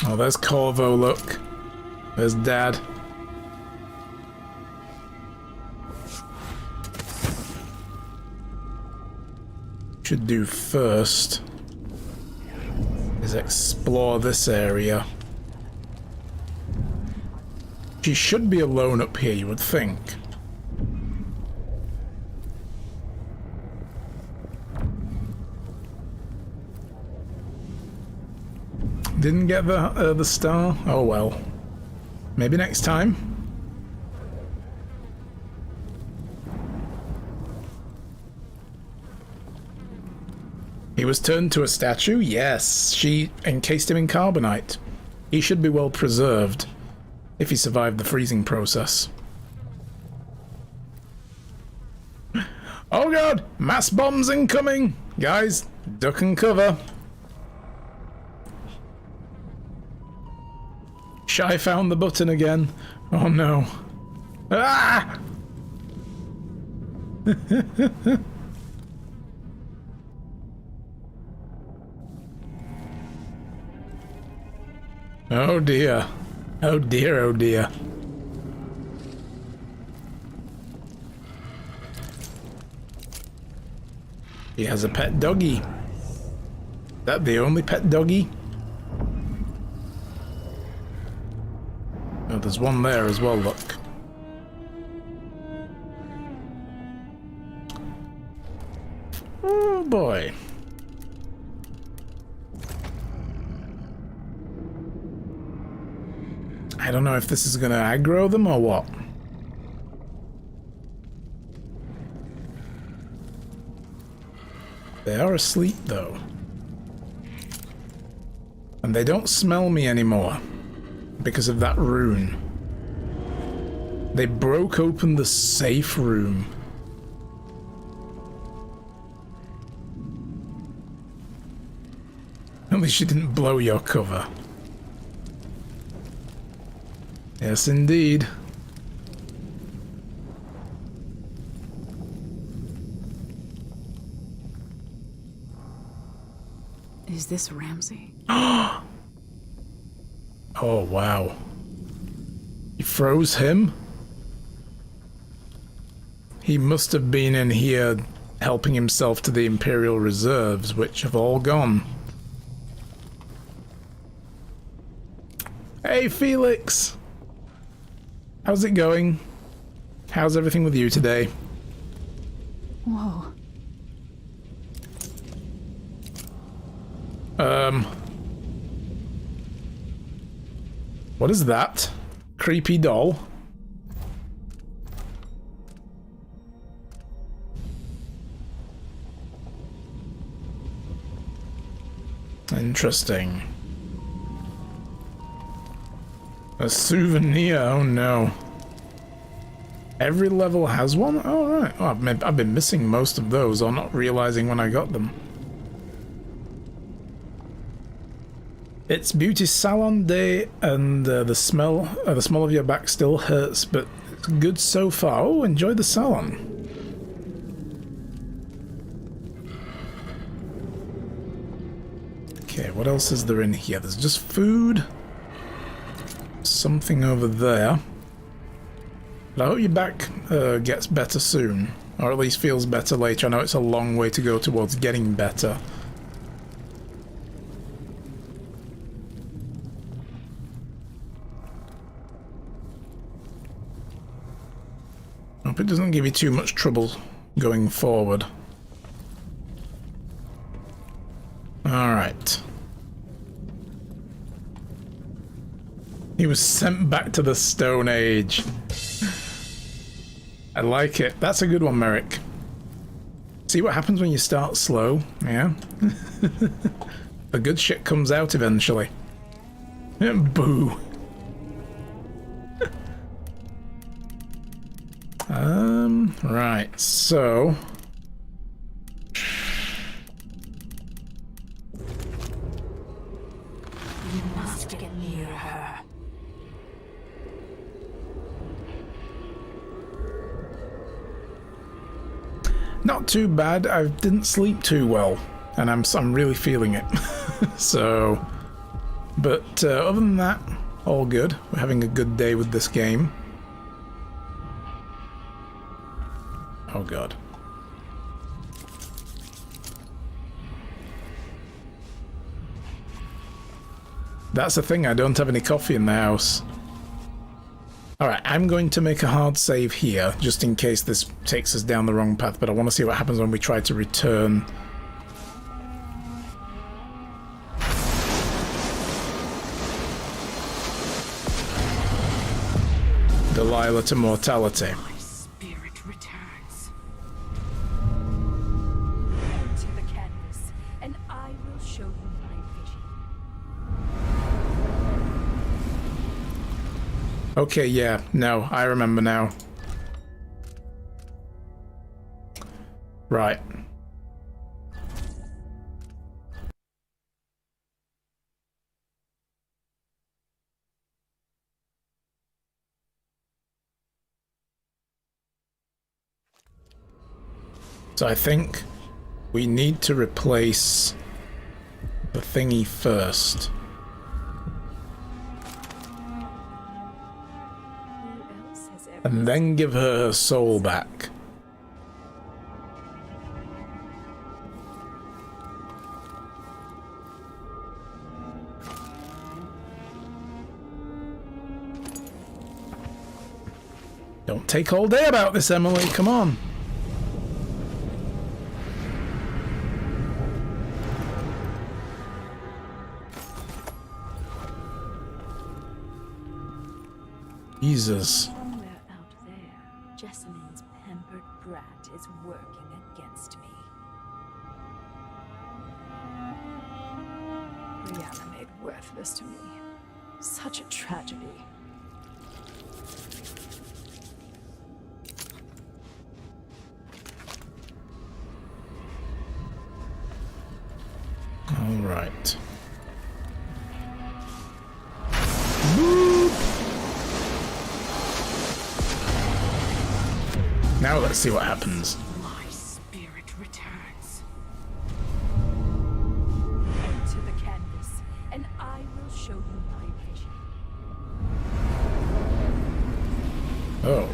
Oh, there's Corvo, look. There's Dad. Should do first is explore this area. She should be alone up here, you would think. Didn't get the star? Oh well. Maybe next time. He was turned to a statue? Yes. She encased him in carbonite. He should be well preserved if he survived the freezing process. Oh god! Mass bombs incoming! Guys, duck and cover. Shy found the button again. Oh no. Ah! Oh dear. Oh dear, oh dear. He has a pet doggy. Is that the only pet doggy? Oh, there's one there as well, look. Oh boy. I don't know if this is gonna aggro them or what. They are asleep though. And they don't smell me anymore because of that rune. They broke open the safe room. At least you didn't blow your cover. Yes, indeed. Is this Ramsey? Oh, wow. You froze him? He must have been in here helping himself to the Imperial reserves, which have all gone. Hey, Felix! How's it going? How's everything with you today? Whoa. What is that? Creepy doll? Interesting. A souvenir, oh no. Every level has one? Oh right. Oh, I've been missing most of those or not realizing when I got them. It's beauty salon day and the smell of your back still hurts, but it's good so far. Oh, enjoy the salon. Okay, what else is there in here? There's just food. Something over there. But I hope your back gets better soon, or at least feels better later. I know it's a long way to go towards getting better. Hope it doesn't give you too much trouble going forward. Alright. He was sent back to the Stone Age. I like it. That's a good one, Merrick. See what happens when you start slow, yeah? The good shit comes out eventually. Boo. Right, so... You must get near her. Not too bad. I didn't sleep too well, and I'm really feeling it. So, but other than that, all good. We're having a good day with this game. Oh god. That's the thing, I don't have any coffee in the house. Alright, I'm going to make a hard save here, just in case this takes us down the wrong path, but I want to see what happens when we try to return. Delilah to mortality. My spirit returns. Enter the canvas, and I will show you my vision. Okay, yeah, no, I remember now. Right. So I think we need to replace the thingy first. And then give her her soul back. Don't take all day about this, Emily, come on. Jesus. Somewhere out there, Jessamine's pampered brat is working against me. Brianna made worthless to me. Such a tragedy. All right. Now let's see what happens. My spirit returns. Enter the canvas, and I will show you my vision. Oh.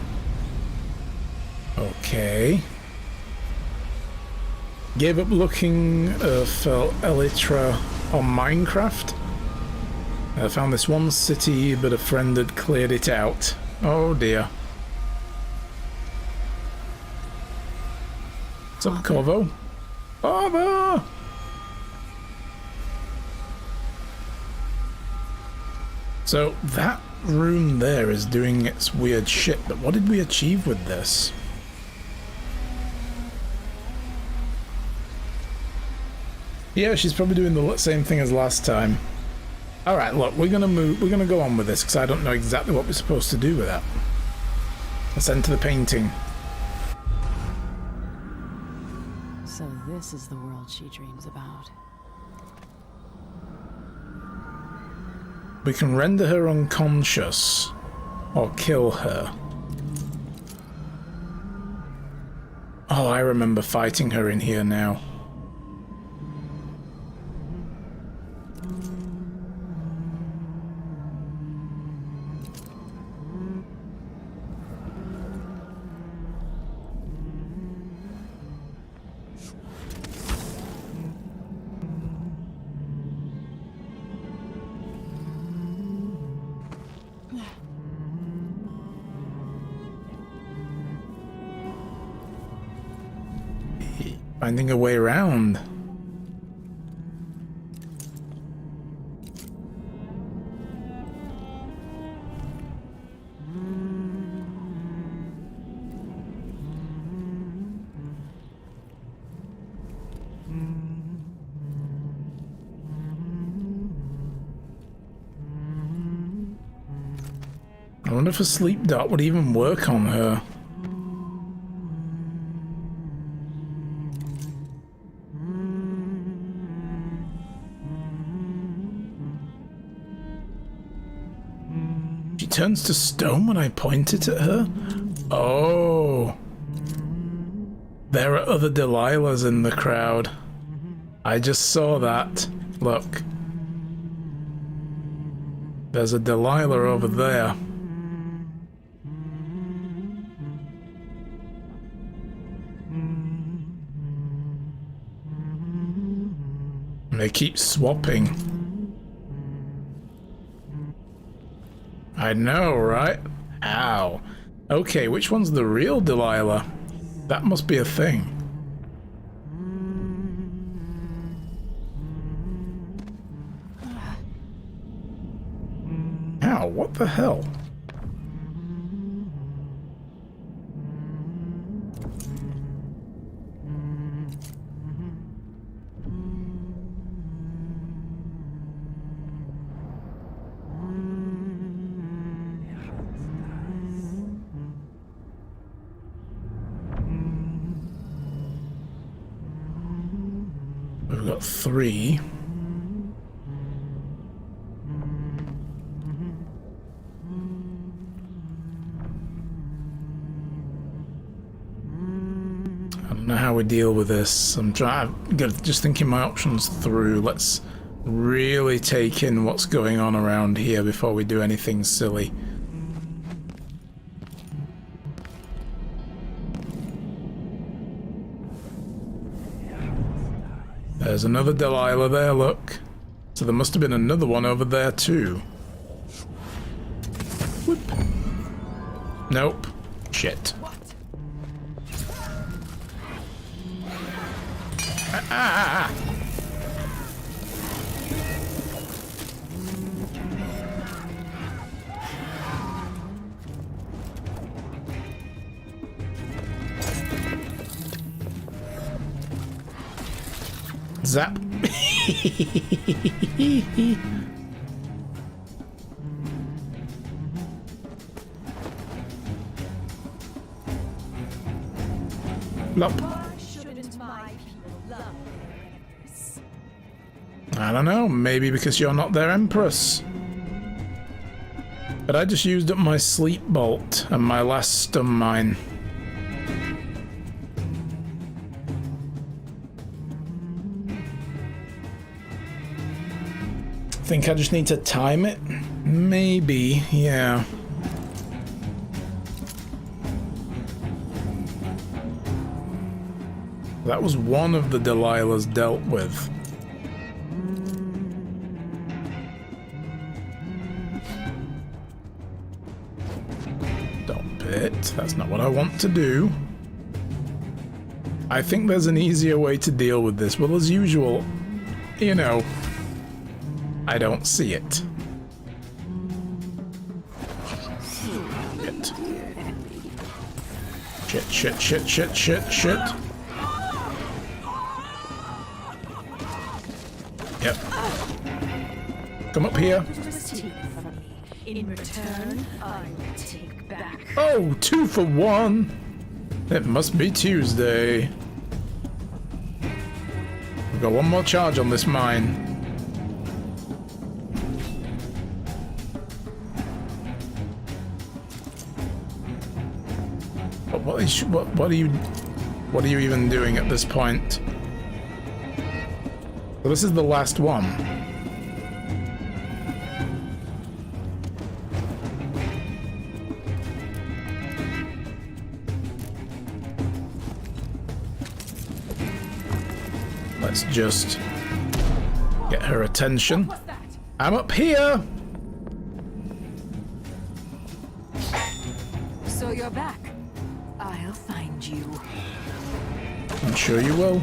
Okay. Gave up looking for Elytra on Minecraft. I found this one city, but a friend had cleared it out. Oh dear. What's up, Corvo? Corvo! So that room there is doing its weird shit, but what did we achieve with this? Yeah, she's probably doing the same thing as last time. Alright, look, we're gonna go on with this because I don't know exactly what we're supposed to do with that. Let's enter the painting. So this is the world she dreams about. We can render her unconscious or kill her. Oh, I remember fighting her in here now. Finding a way around. I wonder if a sleep dot would even work on her. She turns to stone when I point it at her? Oh. There are other Delilahs in the crowd. I just saw that. Look. There's a Delilah over there. They keep swapping. I know, right? Ow. Okay, which one's the real Delilah? That must be a thing. Ow, what the hell? We've got 3. I don't know how we deal with this. I'm just thinking my options through. Let's really take in what's going on around here before we do anything silly. There's another Delilah there, look. So there must have been another one over there too. Whoop. Nope. Shit. Ah! Zap. Blop. I don't know, maybe because you're not their Empress. But I just used up my sleep bolt and my last stun mine. Think I just need to time it? Maybe, yeah. That was one of the Delilahs dealt with. Stop it. That's not what I want to do. I think there's an easier way to deal with this. Well, as usual, you know, I don't see it. Shit. Shit, shit, shit, shit, shit. Yep. Come up here. In return, I will take back. Oh, 2 for 1. It must be Tuesday. We've got one more charge on this mine. What are you even doing at this point? So this is the last one. Let's just get her attention. I'm up here! So you're back. I'll find you. I'm sure you will.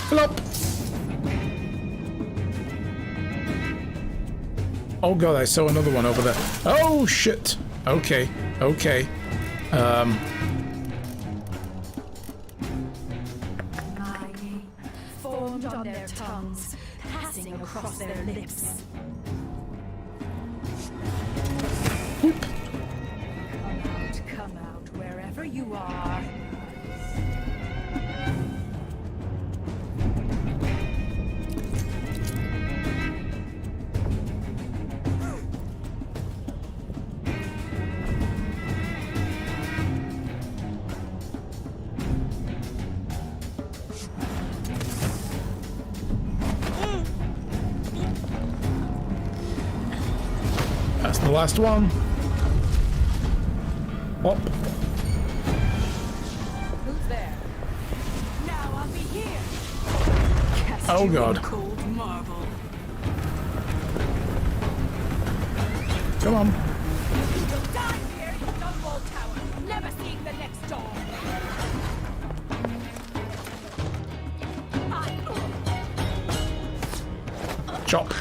Flop! Oh god, I saw another one over there. Oh shit! Okay, okay. My name formed on their tongues, passing across their lips. Come out, wherever you are. That's the last one. Up. Who's there? Now I'll be here. Cast Oh you god. in cold marble. Come on. You'll die here in Dunwall Tower, never seeing the next dawn. Chop.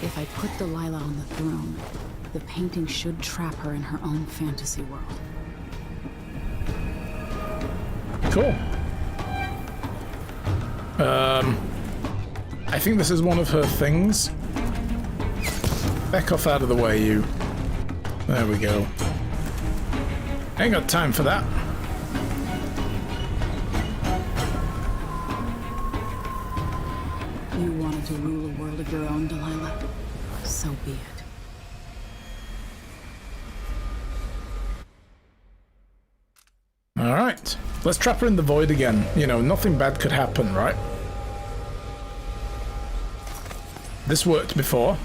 If I put Delilah on the throne, the painting should trap her in her own fantasy world. Cool. I think this is one of her things. Back off out of the way, you. There we go. Ain't got time for that. You wanted to rule a world of your own, Delilah. So be it. Alright. Let's trap her in the void again. You know, nothing bad could happen, right? This worked before.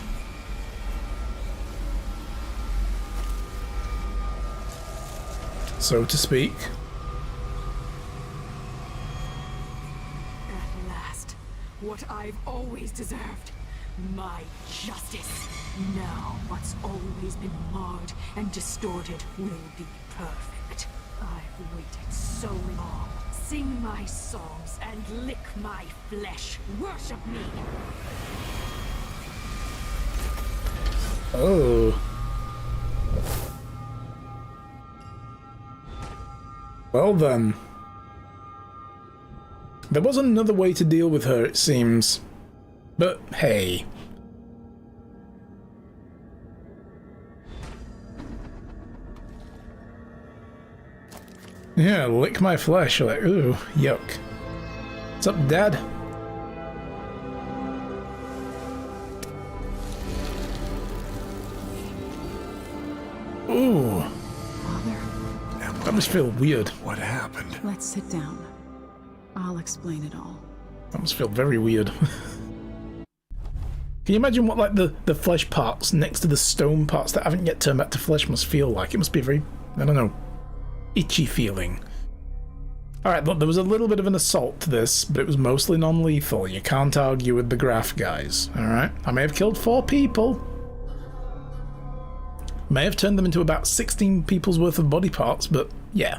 So to speak. At last, what I've always deserved. My justice. Now what's always been marred and distorted will be perfect. I've waited so long. Sing my songs and lick my flesh. Worship me. Oh. Well then. There was another way to deal with her, it seems. But hey. Yeah, lick my flesh. Like, ooh, yuck. What's up, Dad? Ooh. Father? That must feel weird. What happened? Let's sit down. I'll explain it all. That must feel very weird. Can you imagine what, like, the flesh parts next to the stone parts that haven't yet turned back to flesh must feel like? It must be a very, I don't know, itchy feeling. Alright, look, there was a little bit of an assault to this, but it was mostly non-lethal. You can't argue with the graph guys, alright? I may have killed 4 people. May have turned them into about 16 people's worth of body parts, but yeah.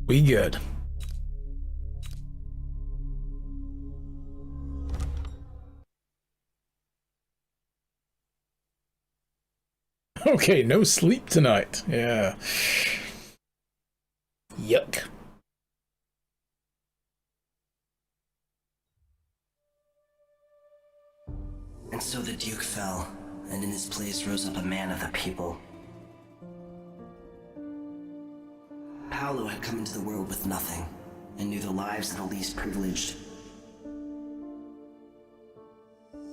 We good. Okay, no sleep tonight. Yeah. Yuck. And so the Duke fell, and in his place rose up a man of the people. Paolo had come into the world with nothing, and knew the lives of the least privileged.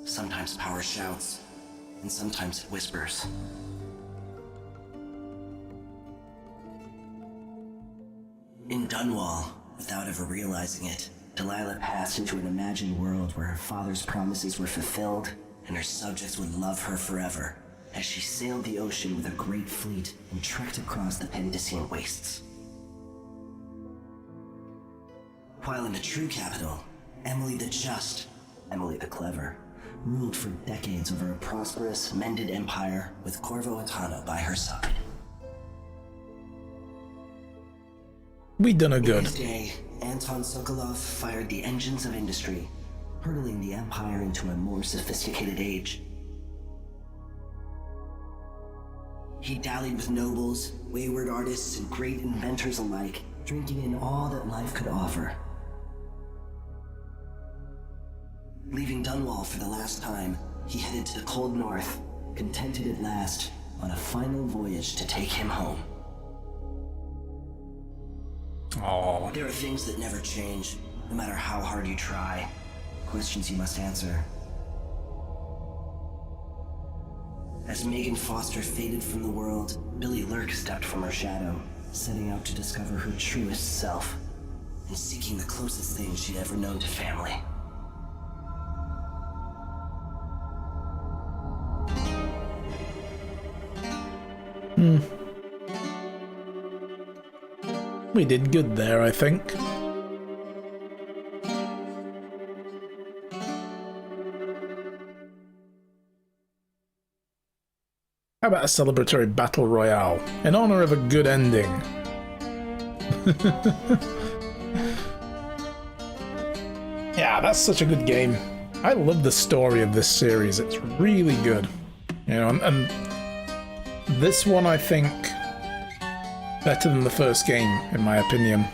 Sometimes power shouts, and sometimes it whispers. In Dunwall, without ever realizing it, Delilah passed into an imagined world where her father's promises were fulfilled, and her subjects would love her forever, as she sailed the ocean with a great fleet and trekked across the Pendician wastes. While in the true capital, Emily the Just, Emily the Clever, ruled for decades over a prosperous, mended empire with Corvo Attano by her side. We done a good. In his day, Anton Sokolov fired the engines of industry, hurtling the empire into a more sophisticated age. He dallied with nobles, wayward artists, and great inventors alike, drinking in all that life could offer. Leaving Dunwall for the last time, he headed to the cold north, contented at last, on a final voyage to take him home. Aww. There are things that never change, no matter how hard you try. Questions you must answer. As Megan Foster faded from the world, Billy Lurk stepped from her shadow, setting out to discover her truest self, and seeking the closest thing she'd ever known to family. We did good there, I think. How about a celebratory battle royale in honor of a good ending? Yeah, that's such a good game. I love the story of this series. It's really good. You know, and this one I think better than the first game, in my opinion.